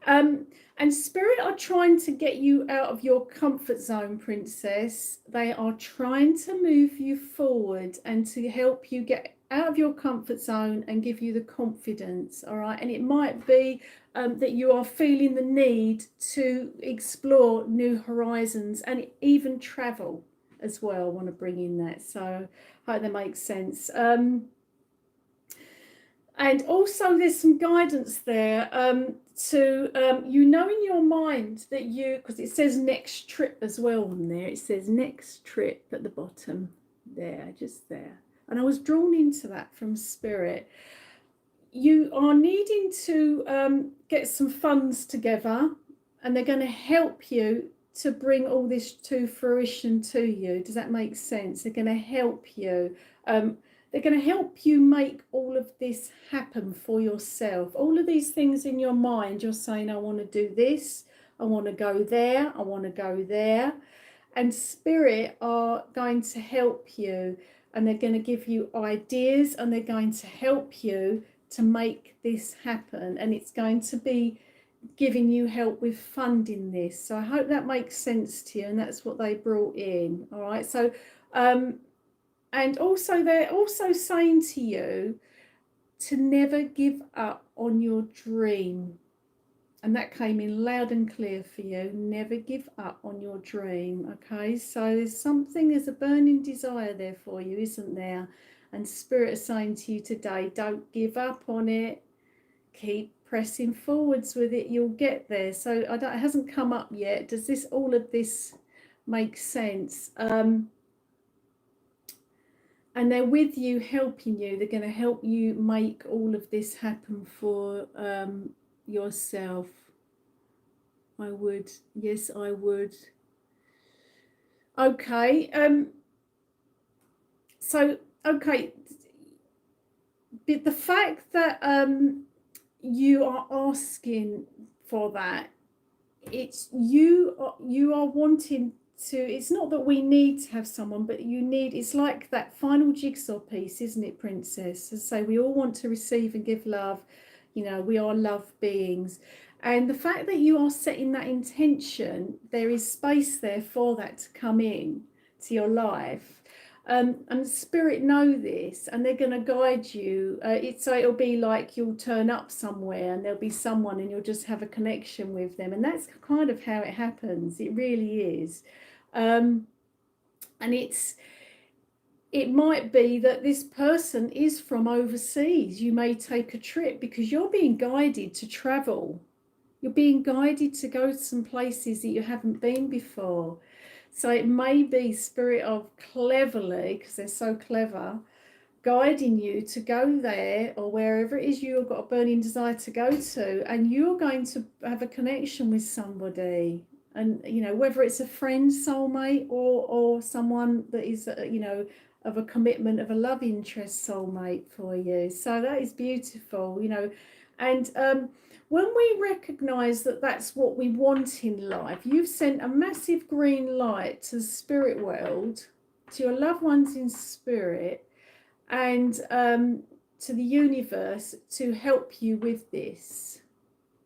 Speaker 1: And Spirit are trying to get you out of your comfort zone, Princess. They are trying to move you forward and to help you get out of your comfort zone and give you the confidence, all right? And it might be that you are feeling the need to explore new horizons and even travel as well. I want to bring in that, so I hope that makes sense. And also there's some guidance there to you know in your mind that you, because it says next trip as well on there, it says next trip at the bottom there, just there. And I was drawn into that from Spirit. You are needing to get some funds together, and they're going to help you to bring all this to fruition to you. Does that make sense? They're going to help you. They're going to help you make all of this happen for yourself. All of these things in your mind, you're saying, I want to do this, I want to go there, I want to go there. And Spirit are going to help you, and they're going to give you ideas, and they're going to help you to make this happen. And it's going to be giving you help with funding this. So I hope that makes sense to you, and that's what they brought in. All right. So, and also they're also saying to you to never give up on your dream. And that came in loud and clear for you. Never give up on your dream. Okay, so there's a burning desire there for you, isn't there? And Spirit is saying to you today, don't give up on it. Keep pressing forwards with it. You'll get there. So it hasn't come up yet. Does all of this make sense? and they're with you, helping you. They're going to help you make all of this happen for yourself. I would. Yes, I would. Okay. So, okay. But the fact that you are asking for that, it's you are wanting to, it's not that we need to have someone, but you need, it's like that final jigsaw piece, isn't it, princess? As I say, we all want to receive and give love. You know, we are love beings, and the fact that you are setting that intention, there is space there for that to come in to your life. And spirit know this, and they're going to guide you. It'll be like you'll turn up somewhere and there'll be someone and you'll just have a connection with them, and that's kind of how it happens. It really is. And it might be that this person is from overseas. You may take a trip because you're being guided to travel. You're being guided to go to some places that you haven't been before. So it may be spirit of cleverly, because they're so clever, guiding you to go there or wherever it is you've got a burning desire to go to, and you're going to have a connection with somebody. And, you know, whether it's a friend, soulmate, or someone that is, you know, of a commitment, of a love interest soulmate for you. So that is beautiful, you know. And when we recognize that that's what we want in life, you've sent a massive green light to the spirit world, to your loved ones in spirit, and to the universe to help you with this.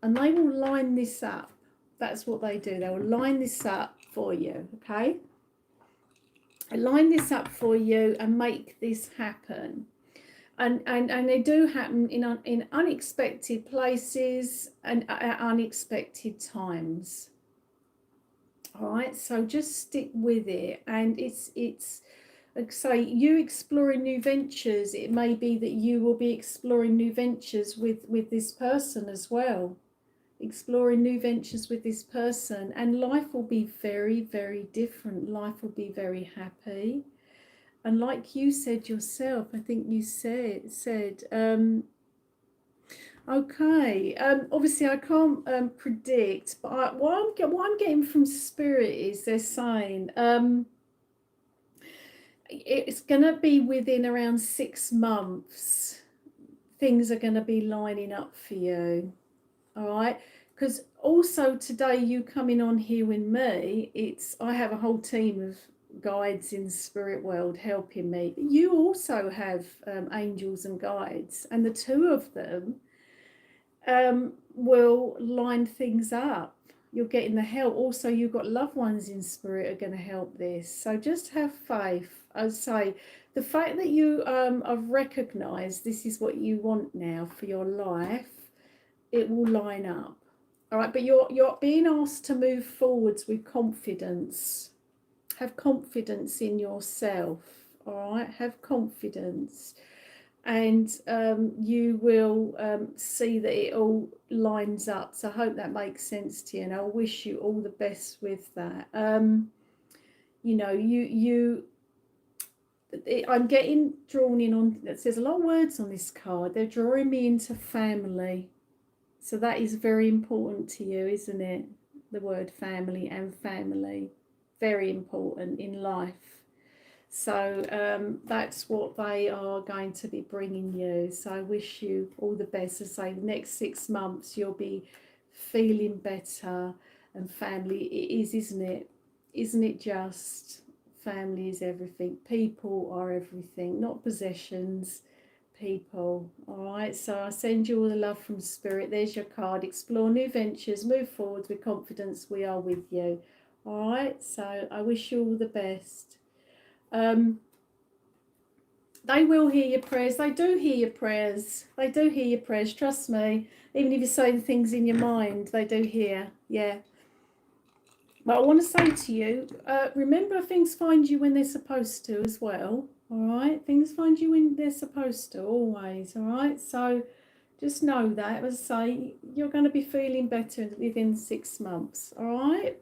Speaker 1: And they will line this up. That's what they do. They will line this up for you, okay? Line this up for you and make this happen. And they do happen in unexpected places and at unexpected times. All right, so just stick with it. And it's like say, you exploring new ventures. It may be that you will be exploring new ventures with this person as well. Exploring new ventures with this person, and life will be very, very different. Life will be very happy. And like you said yourself, I think you said okay, obviously I can't predict, but what I'm getting from spirit is they're saying it's going to be within around 6 months. Things are going to be lining up for you. All right, because also today you coming on here with me, I have a whole team of guides in the spirit world helping me. You also have angels and guides, and the two of them will line things up. You're getting the help. Also, you've got loved ones in spirit are going to help this. So just have faith. I'd say the fact that you have recognized this is what you want now for your life, it will line up. All right, but you're being asked to move forwards with confidence. Have confidence in yourself. All right, have confidence, and you will see that it all lines up. So I hope that makes sense to you, and I wish you all the best with that. You know, I'm getting drawn in on. There's a lot of words on this card. They're drawing me into family. So that is very important to you, isn't it? The word family and family, very important in life. So that's what they are going to be bringing you. So I wish you all the best. As I say, the next 6 months you'll be feeling better, and family it is, isn't it? Isn't it just? Family is everything. People are everything, not possessions. People. All right, so I send you all the love from spirit. There's your card. Explore new ventures, move forward with confidence. We are with you. All right, so I wish you all the best. They will hear your prayers. They do hear your prayers. They do hear your prayers, trust me. Even if you're saying things in your mind, they do hear. Yeah. But I want to say to you, remember, things find you when they're supposed to as well. All right, things find you when they're supposed to, always. All right, so just know that. As I say, you're going to be feeling better within 6 months. All right,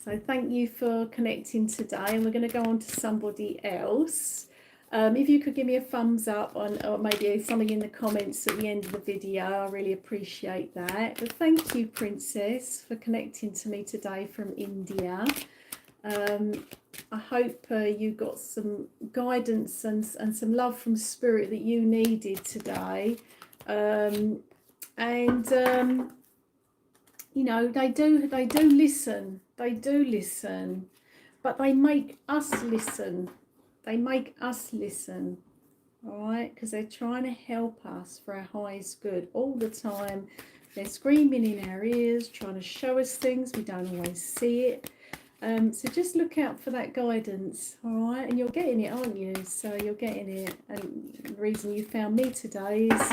Speaker 1: so thank you for connecting today, and we're going to go on to somebody else. If you could give me a thumbs up or maybe something in the comments at the end of the video, I really appreciate that. But thank you, Princess, for connecting to me today from India. I hope you got some guidance and some love from Spirit that you needed today. You know, they do listen. They do listen, but they make us listen. They make us listen, all right? Because they're trying to help us for our highest good all the time. They're screaming in our ears, trying to show us things. We don't always see it. So just look out for that guidance, all right? And you're getting it, aren't you? So you're getting it. And the reason you found me today is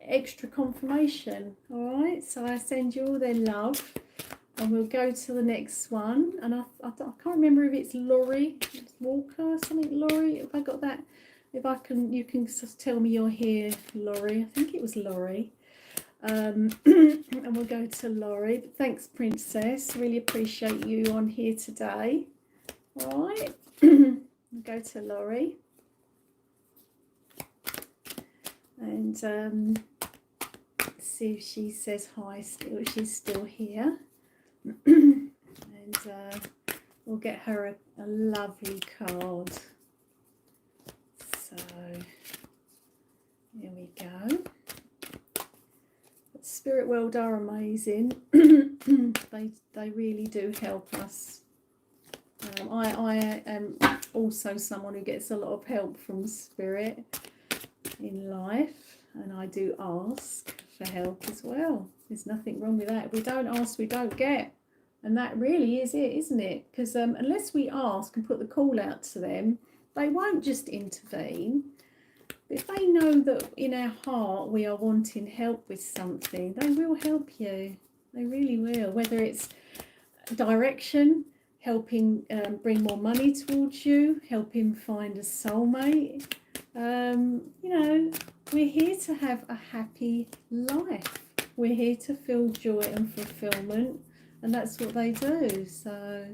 Speaker 1: extra confirmation, all right? So I send you all their love. And we'll go to the next one. And I can't remember if it's Laurie Walker, something. Laurie, if I got that, if I can, you can just tell me you're here, Laurie. I think it was Laurie. And we'll go to Laurie. But thanks, Princess. Really appreciate you on here today. All right. We'll go to Laurie. And see if she says hi still. She's still here. And we'll get her a lovely card. So there we go. But Spirit World are amazing. they really do help us. I am also someone who gets a lot of help from Spirit in life, and I do ask for help as well. There's nothing wrong with that. If we don't ask, we don't get. And that really is it, isn't it? Because unless we ask and put the call out to them, they won't just intervene. But if they know that in our heart we are wanting help with something, they will help you. They really will. Whether it's direction, helping bring more money towards you, helping find a soulmate. You know, we're here to have a happy life. We're here to feel joy and fulfillment. And that's what they do. So,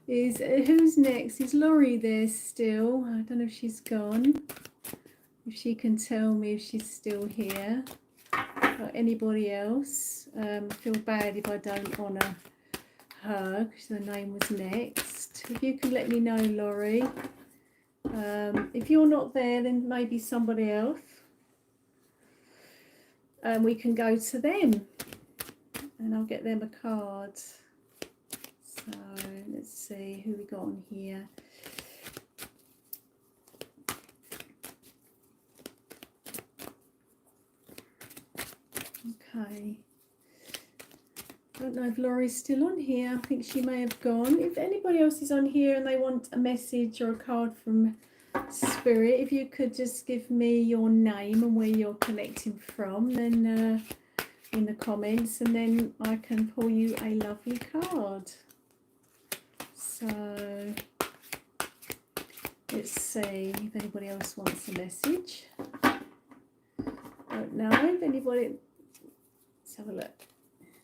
Speaker 1: who's next? Is Laurie there still? I don't know if she's gone. If she can tell me if she's still here. Or anybody else. I feel bad if I don't honour her, because her name was next. If you can let me know, Laurie. If you're not there, then maybe somebody else. We can go to them. And I'll get them a card. So let's see who we got on here. Okay. I don't know if Laurie's still on here. I think she may have gone. If anybody else is on here and they want a message or a card from Spirit, if you could just give me your name and where you're connecting from, then in the comments, and then I can pull you a lovely card. So let's see if anybody else wants a message. Don't know if anybody. Let's have a look.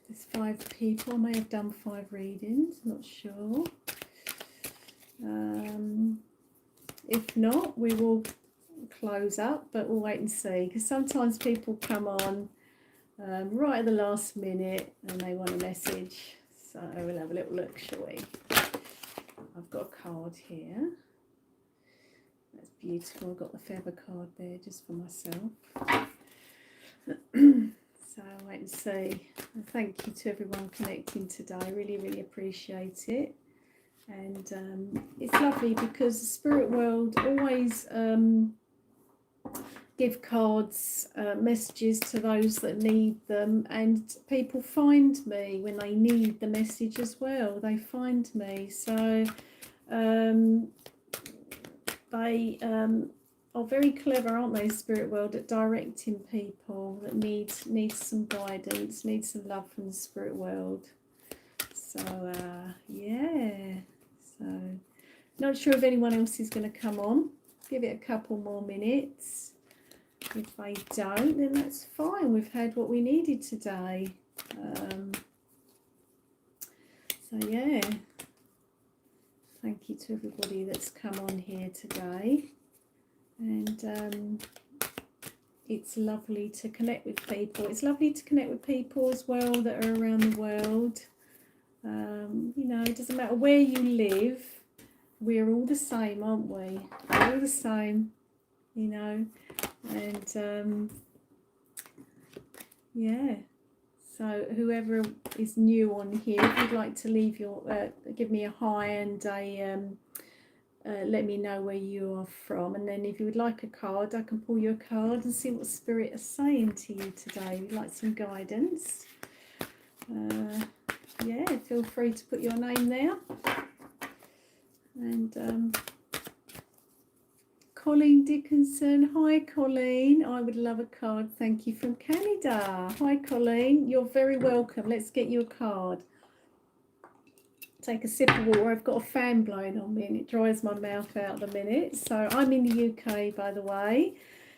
Speaker 1: There's 5 people. I may have done 5 readings, not sure. If not, we will close up, but we'll wait and see, because sometimes people come on right at the last minute and they want a message. So we'll have a little look, shall we? I've got a card here. That's beautiful. I've got the feather card there just for myself. So I'll wait and see. And thank you to everyone connecting today. I really, really appreciate it. And it's lovely because the Spirit World always give cards, messages to those that need them, and people find me when they need the message as well. They find me. So they are very clever, aren't they, Spirit World, at directing people that need some guidance, need some love from the Spirit World. So yeah, so not sure if anyone else is going to come on. Give it a couple more minutes. If they don't, then that's fine. We've had what we needed today. So yeah, Thank you to everybody that's come on here today. And it's lovely to connect with people. It's lovely to connect with people as well that are around the world. You know, it doesn't matter where you live. We're all the same, aren't we? We're all the same, you know. And yeah. So whoever is new on here, if you'd like to leave your, give me a hi and let me know where you are from. And then if you would like a card, I can pull you a card and see what Spirit is saying to you today. We'd like some guidance. Yeah, feel free to put your name there. And Colleen Dickinson. Hi, Colleen. I would love a card. Thank you, from Canada. Hi, Colleen. You're very welcome. Let's get you a card. Take a sip of water. I've got a fan blowing on me and it dries my mouth out at the minute. So I'm in the UK, by the way.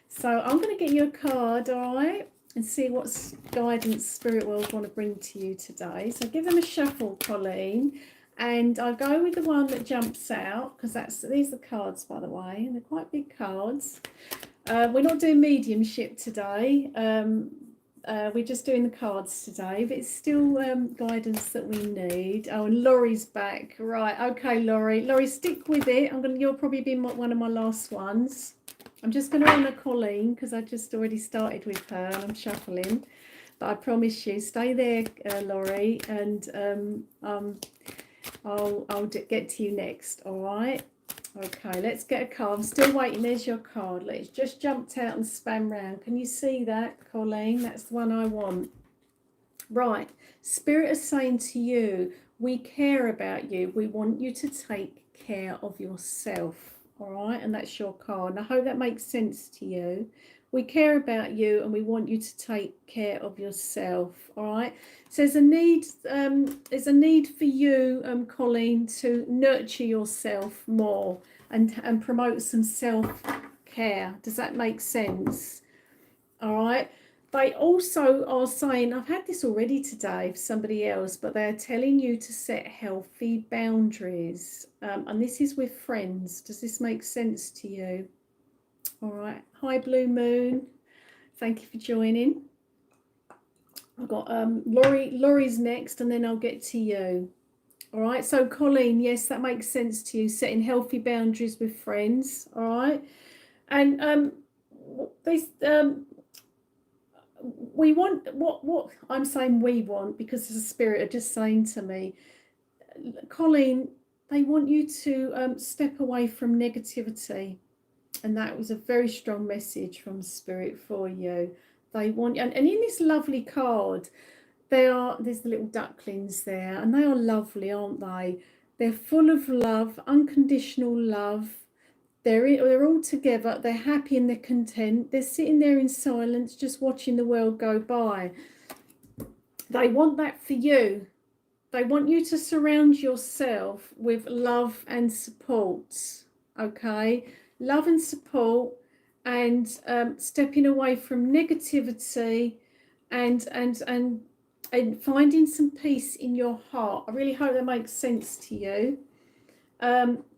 Speaker 1: So I'm going to get you a card, all right, and see what guidance Spirit World want to bring to you today. So give them a shuffle, Colleen. And I'll go with the one that jumps out, because these are the cards, by the way, and they're quite big cards. We're not doing mediumship today. We're just doing the cards today, but it's still guidance that we need. Oh, and Laurie's back. Right, okay, Laurie. Laurie, stick with it. You'll probably be one of my last ones. I'm just going to honour Colleen because I just already started with her and I'm shuffling. But I promise you, stay there, Laurie, and I'll get to you next, all right? Okay, let's get a card. I'm still waiting. There's your card. It's just jumped out and spun round. Can you see that, Colleen? That's the one I want. Right. Spirit is saying to you, we care about you. We want you to take care of yourself, all right? And that's your card. And I hope that makes sense to you. We care about you and we want you to take care of yourself, all right? So there's a need for you, Colleen, to nurture yourself more and promote some self-care. Does that make sense? All right. They also are saying, I've had this already today for somebody else, but they're telling you to set healthy boundaries. And this is with friends. Does this make sense to you? All right. Hi, Blue Moon. Thank you for joining. I've got Laurie's next, and then I'll get to you. All right. So, Colleen, yes, that makes sense to you. Setting healthy boundaries with friends. All right. And we want what I'm saying we want, because the Spirit are just saying to me, Colleen, they want you to step away from negativity. And that was a very strong message from Spirit for you. They want, and in this lovely card, there's the little ducklings there, and they are lovely, aren't they? They're full of love, unconditional love. They're all together. They're happy and they're content. They're sitting there in silence, just watching the world go by. They want that for you. They want you to surround yourself with love and support. Okay. Love and support, and stepping away from negativity, and finding some peace in your heart. I really hope that makes sense to you.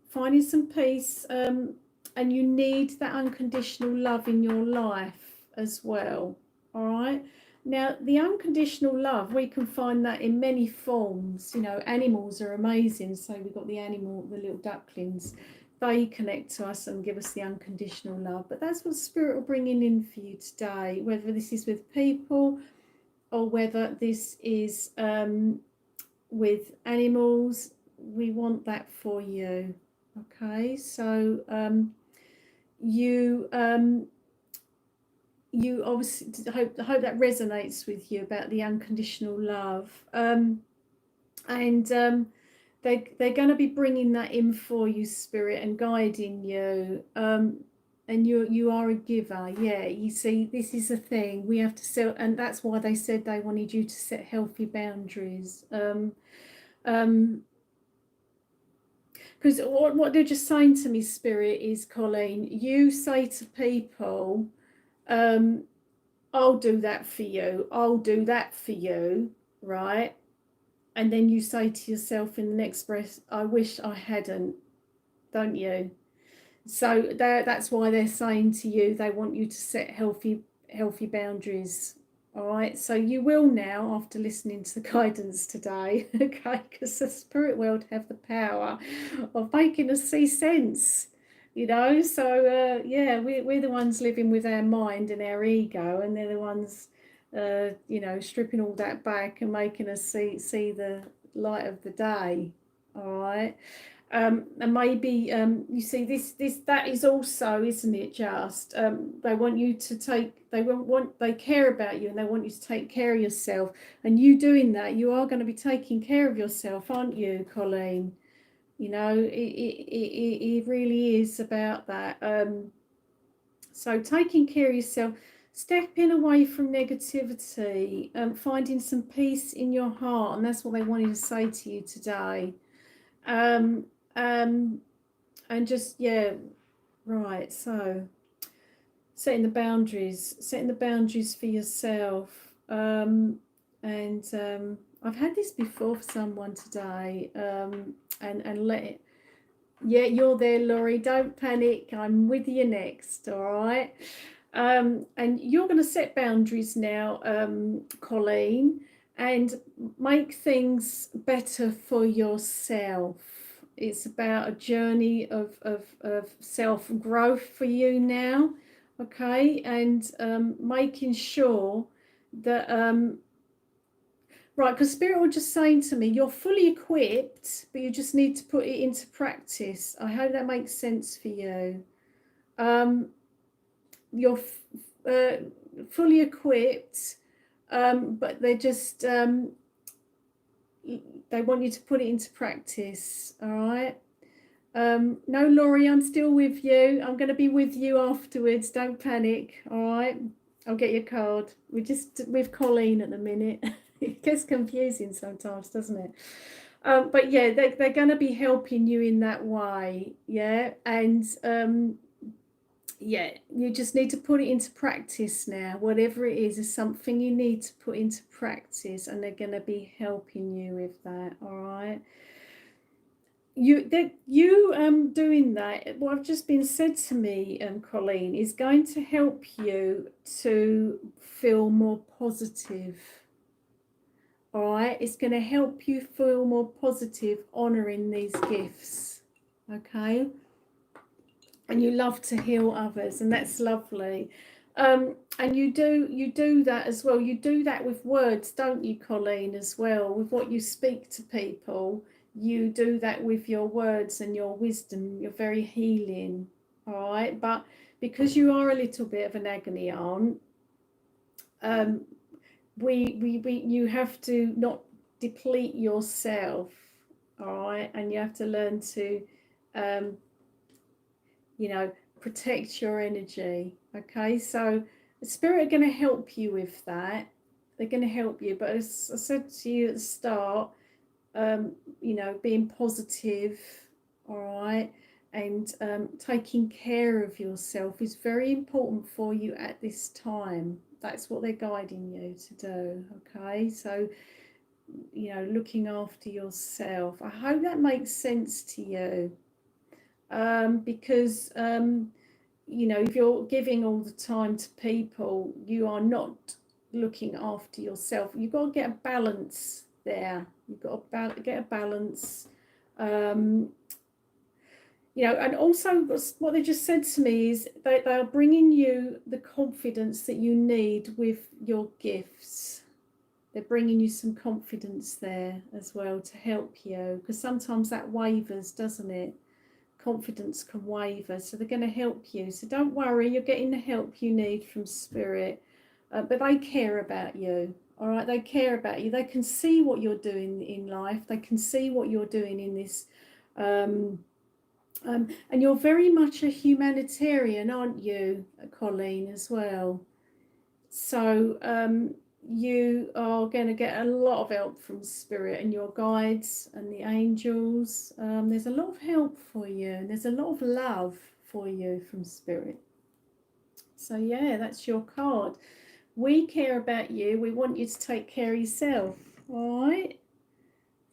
Speaker 1: Finding some peace, and you need that unconditional love in your life as well. All right. Now, the unconditional love, we can find that in many forms. You know, animals are amazing. So we've got the little ducklings. They connect to us and give us the unconditional love. But that's what Spirit will bring in for you today, whether this is with people or whether this is with animals. We want that for you. Okay, so you obviously hope that resonates with you about the unconditional love, they're going to be bringing that in for you, Spirit, and guiding you. And you are a giver. Yeah, you see, this is the thing. We have to set, and that's why they said they wanted you to set healthy boundaries. Because what they're just saying to me, Spirit, is, Colleen, you say to people, I'll do that for you. I'll do that for you, right? and then you say to yourself in the next breath, I wish I hadn't, don't you? So that's why they're saying to you, they want you to set healthy boundaries. All right, so you will now, after listening to the guidance today, okay, because the spirit world have the power of making us see sense, you know. So yeah, we're the ones living with our mind and our ego, and they're the ones, you know, stripping all that back and making us see the light of the day. All right. And maybe you see this that is also, isn't it, just they want you to take, they care about you and they want you to take care of yourself, and you doing that, you are going to be taking care of yourself, aren't you, Colleen? You know, it really is about that. So taking care of yourself, stepping away from negativity, finding some peace in your heart, and that's what they wanted to say to you today. um and just, yeah, right. So setting the boundaries for yourself. And I've had this before for someone today. And let it, yeah, you're there, Laurie, don't panic, I'm with you next. All right. And you're going to set boundaries now, Colleen, and make things better for yourself. It's about a journey of self-growth for you now, okay? And making sure that, right, because Spirit was just saying to me, you're fully equipped, but you just need to put it into practice. I hope that makes sense for you. You're fully equipped, but they're just, they want you to put it into practice. All right. No, Laurie, I'm still with you. I'm going to be with you afterwards. Don't panic. All right. I'll get your card. We're just with Colleen at the minute. It gets confusing sometimes, doesn't it? But yeah, they're going to be helping you in that way. Yeah. And yeah, you just need to put it into practice now. Whatever it is something you need to put into practice, and they're going to be helping you with that. All right. You doing that, what I've just been said to me, Colleen, is going to help you to feel more positive. All right, it's going to help you feel more positive, honoring these gifts. Okay. And you love to heal others, and that's lovely. And you do that as well. You do that with words, don't you, Colleen, as well, with what you speak to people. You do that with your words and your wisdom. You're very healing. All right. But because you are a little bit of an agony aunt, you have to not deplete yourself. All right. And you have to learn to you know, protect your energy. Okay, so the spirit are going to help you with that. They're going to help you, but as I said to you at the start, you know, being positive, all right, and taking care of yourself is very important for you at this time. That's what they're guiding you to do. Okay, so, you know, looking after yourself. I hope that makes sense to you. Because you know, if you're giving all the time to people, you are not looking after yourself. You've got to get a balance there. You've got to get a balance. You know, and also what they just said to me is they are bringing you the confidence that you need with your gifts. They're bringing you some confidence there as well to help you, because sometimes that wavers, doesn't it? Confidence can waver, so they're going to help you. So don't worry, you're getting the help you need from Spirit. But they care about you. All right, they care about you. They can see what you're doing in life. They can see what you're doing in this. And you're very much a humanitarian, aren't you, Colleen, as well? So you are going to get a lot of help from Spirit and your guides and the angels. There's a lot of help for you, and there's a lot of love for you from Spirit. So yeah, that's your card. We care about you. We want you to take care of yourself. All right.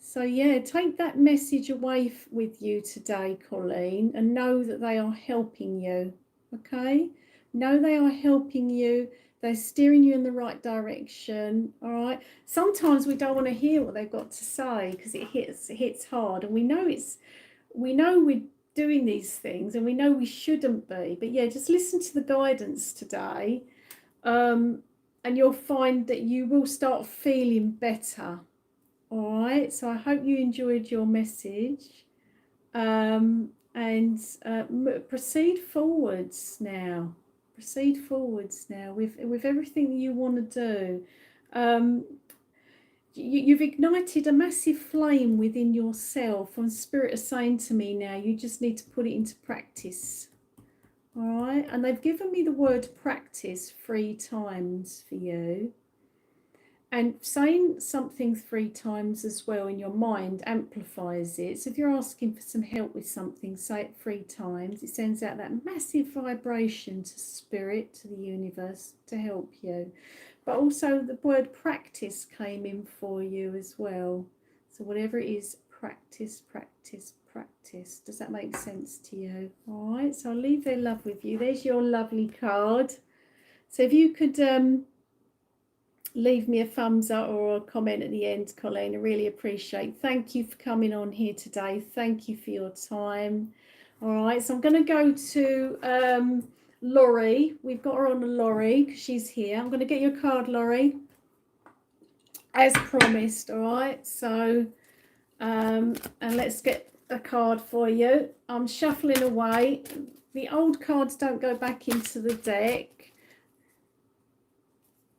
Speaker 1: So yeah, take that message away with you today, Colleen, and know that they are helping you. Okay? Know they are helping you. They're steering you in the right direction. All right. Sometimes we don't want to hear what they've got to say because it hits hard, and we know we're doing these things, and we know we shouldn't be. But yeah, just listen to the guidance today, and you'll find that you will start feeling better. All right, so I hope you enjoyed your message, and proceed forwards now. Proceed forwards now with everything you want to do. You've ignited a massive flame within yourself, and Spirit is saying to me now, you just need to put it into practice. All right, and they've given me the word practice 3 times for you. And saying something 3 times as well in your mind amplifies it. So if you're asking for some help with something, say it 3 times. It sends out that massive vibration to Spirit, to the universe, to help you. But also the word practice came in for you as well. So whatever it is, practice, practice, practice. Does that make sense to you? All right, so I'll leave their love with you. There's your lovely card. So if you could leave me a thumbs up or a comment at the end, Colleen. I really appreciate. Thank you for coming on here today. Thank you for your time. All right, so I'm going to go to Laurie. We've got her on a Laurie because she's here. I'm going to get your card, Laurie, as promised. All right, so and let's get a card for you. I'm shuffling away. The old cards don't go back into the deck.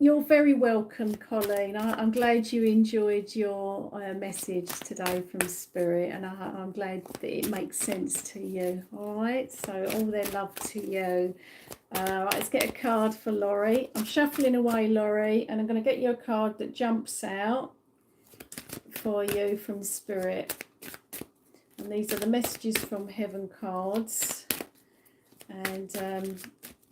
Speaker 1: You're very welcome, Colleen. I'm glad you enjoyed your message today from Spirit, and I'm glad that it makes sense to you. All right, so all their love to you. Right, let's get a card for Laurie. I'm shuffling away, Laurie, and I'm going to get you a card that jumps out for you from Spirit. And these are the messages from Heaven cards. And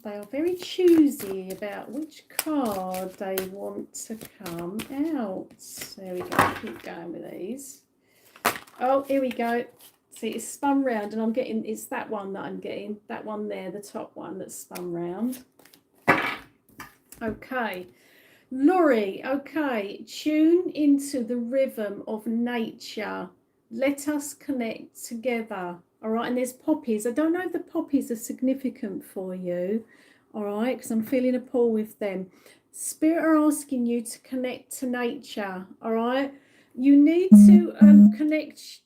Speaker 1: they are very choosy about which card they want to come out. There we go. Keep going with these. Oh, here we go. See, it's spun round, and I'm getting, it's that one that I'm getting. That one there, the top one that's spun round. Okay. Laurie, okay. Tune into the rhythm of nature. Let us connect together. All right, and there's poppies. I don't know if the poppies are significant for you, all right, because I'm feeling a pull with them. Spirit are asking you to connect to nature, all right? You need to connect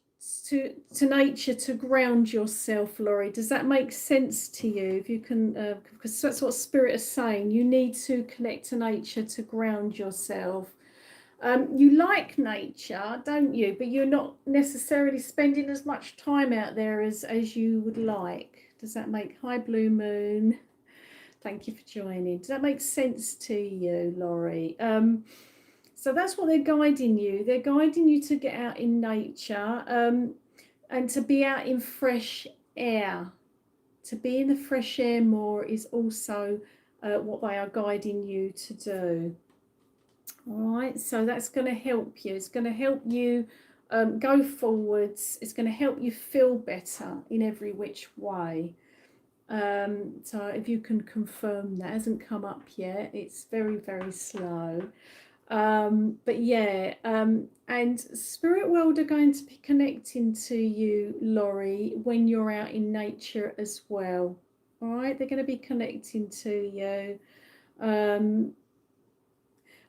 Speaker 1: to nature to ground yourself, Laurie. Does that make sense to you? If you can, because that's what Spirit is saying. You need to connect to nature to ground yourself. You like nature, don't you? But you're not necessarily spending as much time out there as you would like. Does that make Hi Blue Moon? Thank you for joining. Does that make sense to you, Laurie? So that's what they're guiding you. They're guiding you to get out in nature and to be out in fresh air. To be in the fresh air more is also what they are guiding you to do. All right, so that's going to help you. It's going to help you go forwards. It's going to help you feel better in every which way. So if you can confirm that, hasn't come up yet. It's very, very slow. But yeah, and Spirit World are going to be connecting to you, Laurie, when you're out in nature as well. All right, they're going to be connecting to you.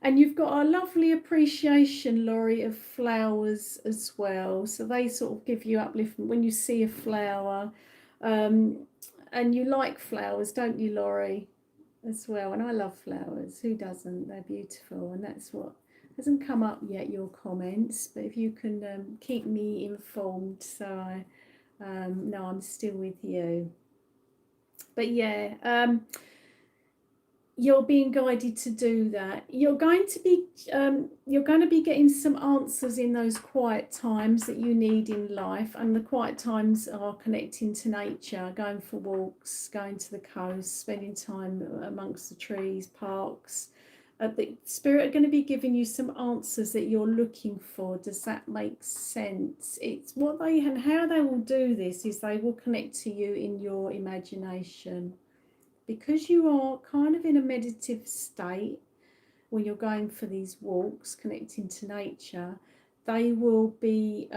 Speaker 1: And you've got a lovely appreciation, Laurie, of flowers as well. So they sort of give you upliftment when you see a flower. And you like flowers, don't you, Laurie, as well? And I love flowers. Who doesn't? They're beautiful. And that's what hasn't come up yet, your comments. But if you can keep me informed, so I know I'm still with you. But yeah, you're being guided to do that. You're going to be getting some answers in those quiet times that you need in life, and the quiet times are connecting to nature, going for walks, going to the coast, spending time amongst the trees, parks, The Spirit are going to be giving you some answers that you're looking for. Does that make sense? It's what they and how they will do this is they will connect to you in your imagination, because you are kind of in a meditative state when you're going for these walks, connecting to nature. They will be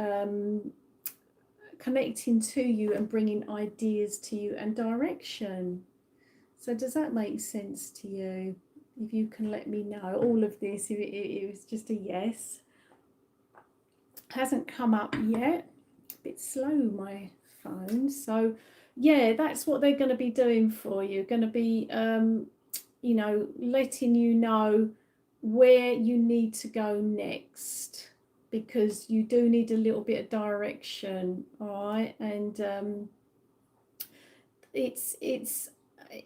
Speaker 1: connecting to you and bringing ideas to you and direction. So does that make sense to you? If you can let me know all of this, if it was just a yes. Hasn't come up yet. A bit slow, my phone. So yeah, that's what they're going to be doing for you. Going to be, you know, letting you know where you need to go next, because you do need a little bit of direction, all right? And it's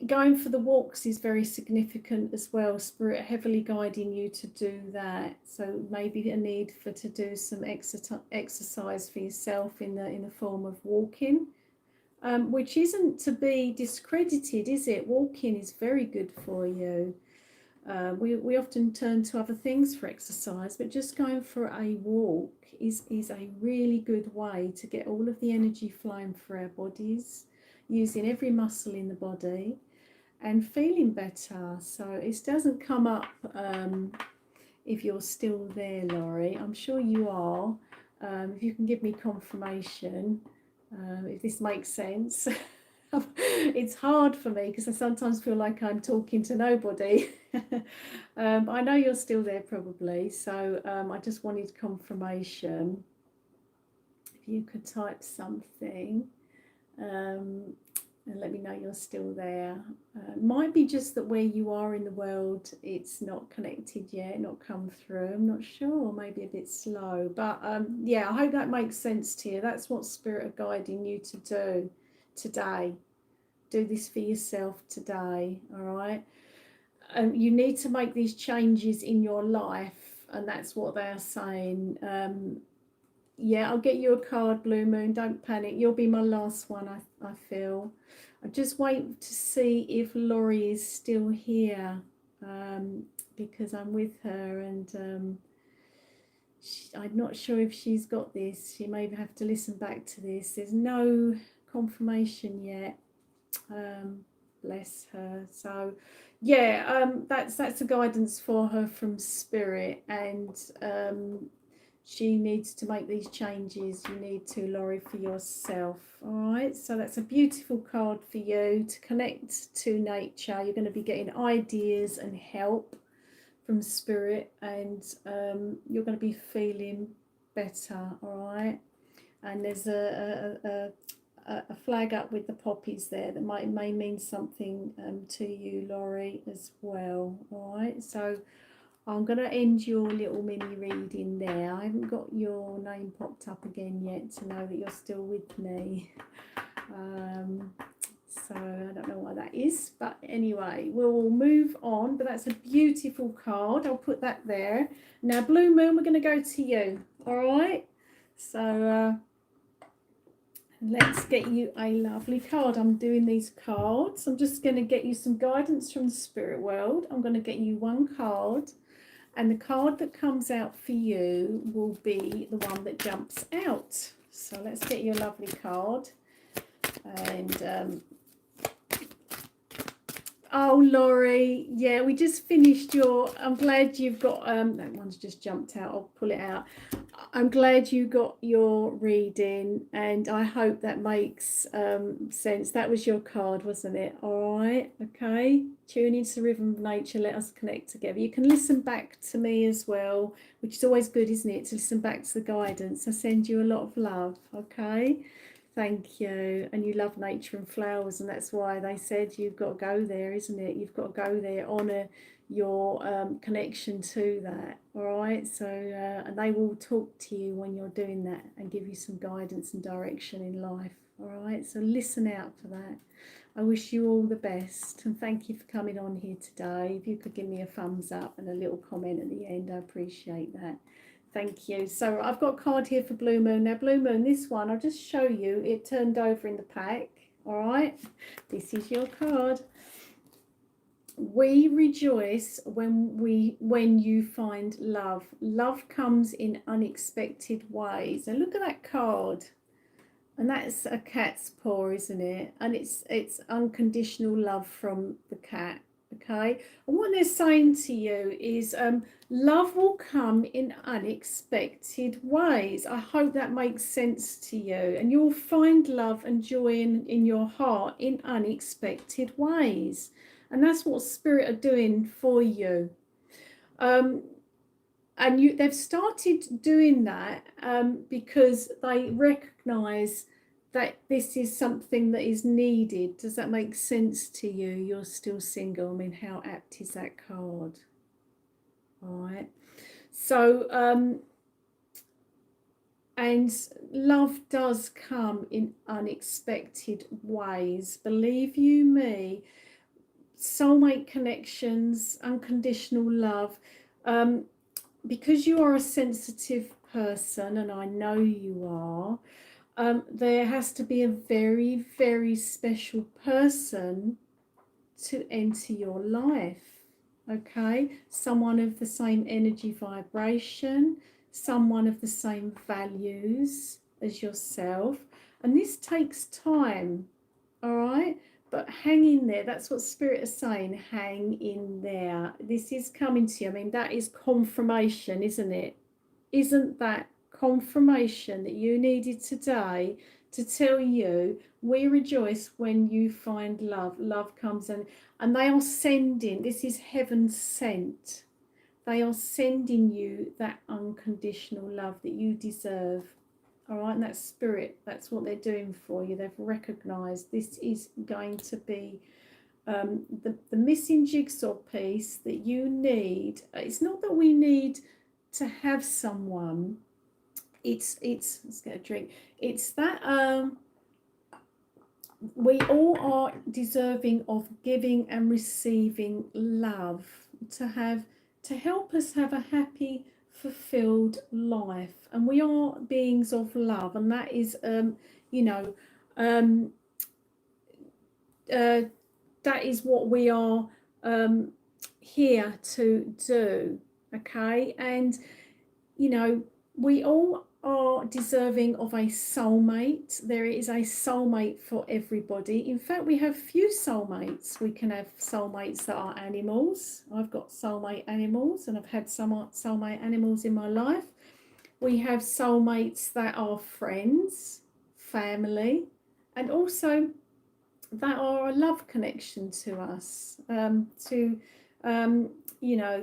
Speaker 1: going for the walks is very significant as well. Spirit heavily guiding you to do that. So maybe a need to do some exercise for yourself in the form of walking, which isn't to be discredited, is it? Walking is very good for you. We often turn to other things for exercise, but just going for a walk is a really good way to get all of the energy flowing through our bodies, using every muscle in the body and feeling better. So it doesn't come up if you're still there, Laurie. I'm sure you are. If you can give me confirmation, if this makes sense. It's hard for me because I sometimes feel like I'm talking to nobody. I know you're still there probably, so I just wanted confirmation. If you could type something and let me know you're still there. Might be just that where you are in the world it's not connected yet, not come through. I'm not sure, maybe a bit slow, but yeah, I hope that makes sense to you. That's what Spirit are guiding you to do today. Do this for yourself today, all right? You need to make these changes in your life, and that's what they're saying. Yeah, I'll get you a card, Blue Moon, don't panic. You'll be my last one, I feel. I just wait to see if Laurie is still here, because I'm with her, and I'm not sure if she's got this. She may have to listen back to this. There's no confirmation yet. Bless her. So yeah, that's a guidance for her from Spirit, and she needs to make these changes. You need to, Laurie, for yourself. All right, so that's a beautiful card for you to connect to nature. You're going to be getting ideas and help from Spirit, and you're going to be feeling better. All right, and there's a flag up with the poppies there that may mean something to you, Laurie, as well. All right, so I'm going to end your little mini reading there. I haven't got your name popped up again yet to know that you're still with me. So I don't know why that is, but anyway, we'll move on. But that's a beautiful card. I'll put that there. Now, Blue Moon, we're going to go to you. All right, so let's get you a lovely card. I'm doing these cards. I'm just going to get you some guidance from the spirit world. I'm going to get you one card, and the card that comes out for you will be the one that jumps out. So let's get you a lovely card. And oh, Laurie, yeah, we just finished your, I'm glad you've got, that one's just jumped out, I'll pull it out. I'm glad you got your reading, and I hope that makes sense. That was your card, wasn't it? All right, okay. Tune into the rhythm of nature, let us connect together. You can listen back to me as well, which is always good, isn't it, to listen back to the guidance. I send you a lot of love, okay? Thank you. And you love nature and flowers, and that's why they said you've got to go there, isn't it? You've got to go there, honour your connection to that. All right, so and they will talk to you when you're doing that and give you some guidance and direction in life. All right, so listen out for that. I wish you all the best, and thank you for coming on here today. If you could give me a thumbs up and a little comment at the end, I appreciate that. Thank you. So I've got a card here for Blue Moon. Now, Blue Moon, this one, I'll just show you. It turned over in the pack. All right, this is your card. we rejoice when you find love. Love comes in unexpected ways. And look at that card. And that's a cat's paw, isn't it? And it's unconditional love from the cat. Okay. And what they're saying to you is love will come in unexpected ways. I hope that makes sense to you. And you'll find love and joy in your heart in unexpected ways. And that's what Spirit are doing for you. And they've started doing that because they recognize that this is something that is needed. Does that make sense to you? You're still single. I mean, how apt is that card? All right. So, and love does come in unexpected ways. Believe you me, soulmate connections, unconditional love. Because you are a sensitive person, and I know you are, there has to be a very, very special person to enter your life. Okay, someone of the same energy vibration, someone of the same values as yourself, and this takes time. All right, but hang in there. That's what Spirit is saying. Hang in there. This is coming to you. I mean, that is confirmation, isn't it? Isn't that confirmation that you needed today to tell you we rejoice when you find love? Love comes and they are sending, this is heaven sent. They are sending you that unconditional love that you deserve. All right, and that's Spirit. That's what they're doing for you. They've recognized this is going to be the missing jigsaw piece that you need. It's not that we need to have someone. It's let's get a drink. It's that we all are deserving of giving and receiving love to help us have a happy, fulfilled life. And we are beings of love, and that is that is what we are here to do. Okay, and we all are deserving of a soulmate. There is a soulmate for everybody. In fact, we have few soulmates. We can have soulmates that are animals. I've got soulmate animals, and I've had some soulmate animals in my life. We have soulmates that are friends, family, and also that are a love connection to us, that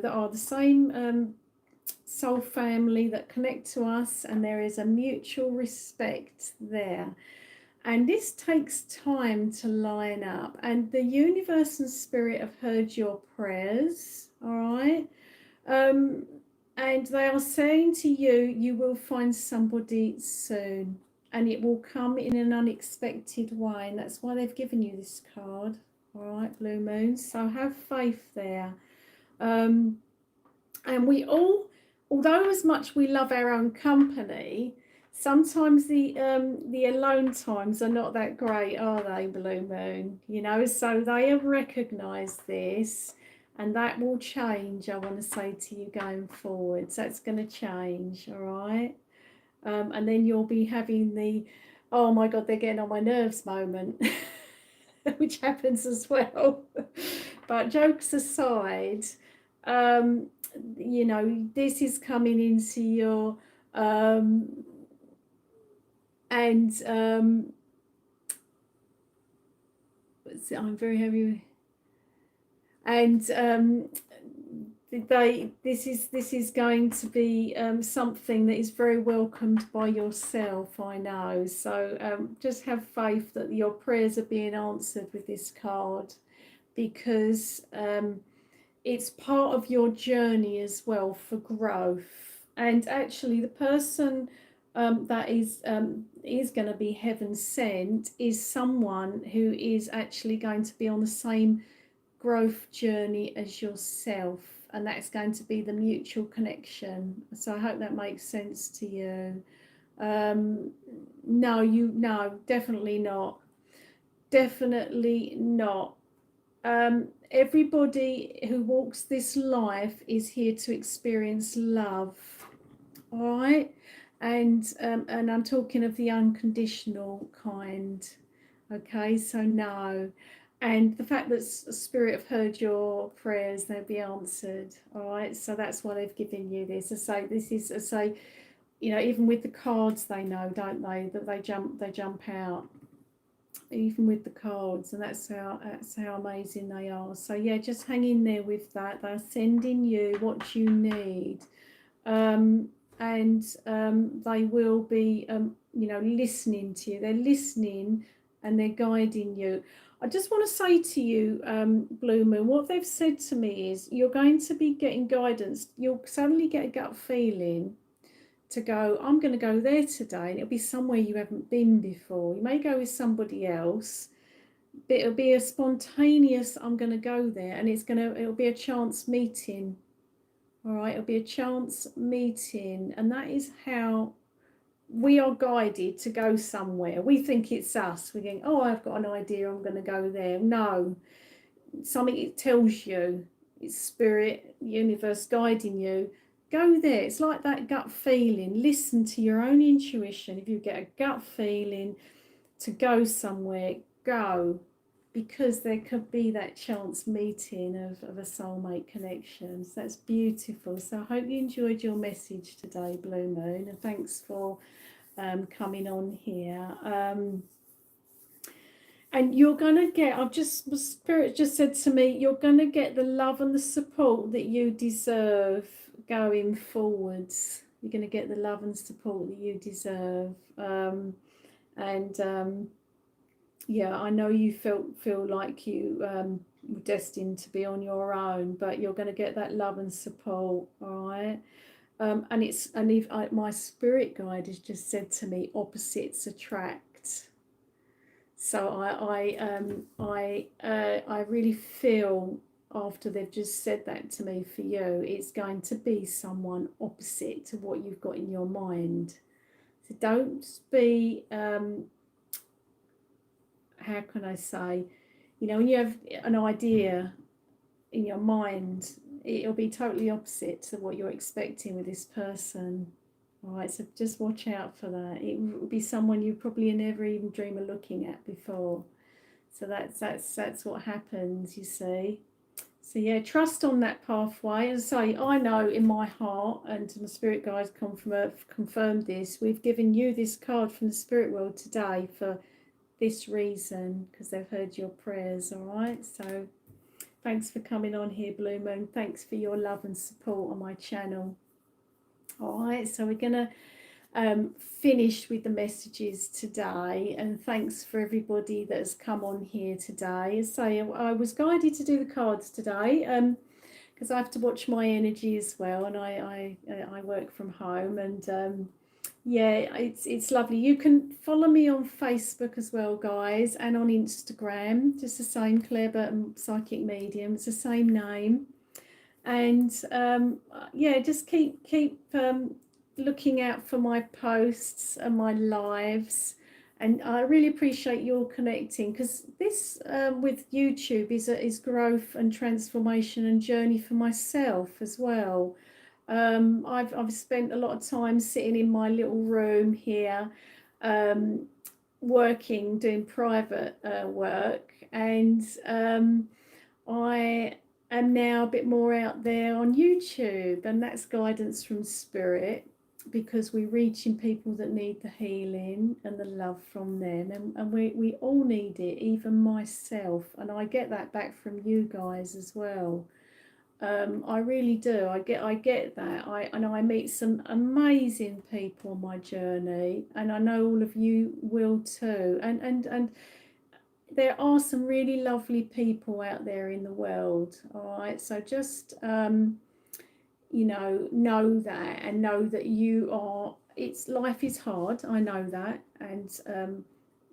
Speaker 1: are the same soul family that connect to us, and there is a mutual respect there. And this takes time to line up, and the universe and Spirit have heard your prayers. All right, and they are saying to you, you will find somebody soon, and it will come in an unexpected way, and that's why they've given you this card. All right, Blue Moon. So have faith there. And we all, although as much we love our own company, sometimes the alone times are not that great, are they, Blue Moon? So they have recognised this, and that will change, I want to say to you, going forward. So it's going to change, all right? And then you'll be having the, oh my God, they're getting on my nerves moment, which happens as well. But jokes aside, this is coming into your I'm very heavy, and this is going to be something that is very welcomed by yourself, I know. So just have faith that your prayers are being answered with this card, because it's part of your journey as well for growth. And actually the person that is going to be heaven sent is someone who is actually going to be on the same growth journey as yourself, and that's going to be the mutual connection. So I hope that makes sense to you. No, definitely not. Definitely not. Everybody who walks this life is here to experience love, all right? And I'm talking of the unconditional kind. Okay, so no. And the fact that Spirit have heard your prayers, they'll be answered. All right, so that's why they've given you this. I say this is, I say, you know, even with the cards, they know, don't they, that they jump out, even with the cards, and that's how amazing they are. So yeah, just hang in there with that. They're sending you what you need. And they will be, you know, listening to you. They're listening and they're guiding you. I just want to say to you, Blue Moon, what they've said to me is you're going to be getting guidance. You'll suddenly get a gut feeling to go, I'm going to go there today, and it'll be somewhere you haven't been before. You may go with somebody else, but it'll be a spontaneous, I'm going to go there, and it'll be a chance meeting. All right, it'll be a chance meeting, and that is how we are guided to go somewhere. We think it's us. We think, oh, I've got an idea, I'm going to go there. No, something it tells you, it's spirit, universe guiding you. Go there. It's like that gut feeling. Listen to your own intuition. If you get a gut feeling to go somewhere, go, because there could be that chance meeting of a soulmate connection. So that's beautiful. So I hope you enjoyed your message today, Blue Moon, and thanks for coming on here. And you're going to get, Spirit just said to me, you're going to get the love and the support that you deserve going forwards. You're going to get the love and support that you deserve. Yeah, I know you feel like you were destined to be on your own, but you're going to get that love and support, all right? My spirit guide has just said to me, opposites attract. So I really feel, after they've just said that to me for you, it's going to be someone opposite to what you've got in your mind. So don't be, how can I say, you know, when you have an idea in your mind, it'll be totally opposite to what you're expecting with this person. All right, so just watch out for that. It will be someone you probably never even dream of looking at before. So that's what happens, you see. So yeah, trust on that pathway. As I say, I know in my heart, and my spirit guides confirmed this, we've given you this card from the spirit world today for this reason, because they've heard your prayers. All right, so thanks for coming on here, Blue Moon. Thanks for your love and support on my channel. All right, so we're gonna finish with the messages today, and thanks for everybody that has come on here today. So I was guided to do the cards today because I have to watch my energy as well, and I work from home, and yeah, it's lovely. You can follow me on Facebook as well, guys, and on Instagram, just the same, Claire Burton Psychic Medium. It's the same name. And yeah, just keep looking out for my posts and my lives, and I really appreciate your connecting, because this with YouTube is growth and transformation and journey for myself as well. I've spent a lot of time sitting in my little room here, working, doing private work, and I am now a bit more out there on YouTube, and that's guidance from spirit, because we're reaching people that need the healing and the love from them, and we all need it, even myself, and I get that back from you guys as well. I really do. I get that. I meet some amazing people on my journey, and I know all of you will too. And there are some really lovely people out there in the world. All right, so just you know that, and know that you are. Life is hard. I know that, and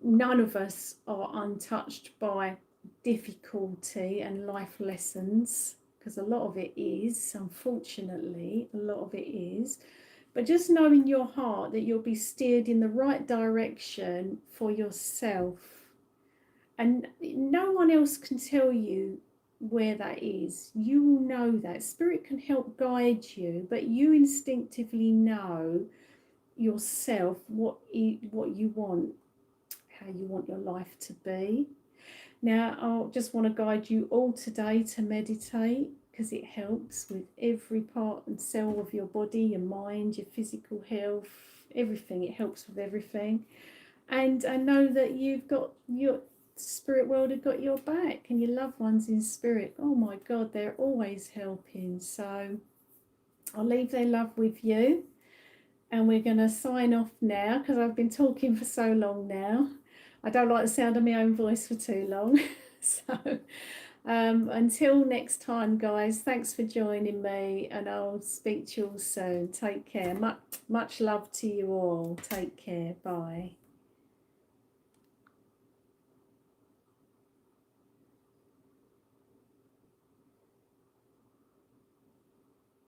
Speaker 1: none of us are untouched by difficulty and life lessons, because a lot of it is, unfortunately, a lot of it is. But just know in your heart that you'll be steered in the right direction for yourself. And no one else can tell you where that is. You will know that. Spirit can help guide you, but you instinctively know yourself what you want, how you want your life to be. Now, I just want to guide you all today to meditate, because it helps with every part and cell of your body, your mind, your physical health, everything. It helps with everything. And I know that you've got your spirit world have got your back, and your loved ones in spirit. Oh my God, they're always helping. So I'll leave their love with you. And we're going to sign off now, because I've been talking for so long now. I don't like the sound of my own voice for too long. So until next time, guys, thanks for joining me, and I'll speak to you all soon. Take care. Much love to you all. Take care. Bye.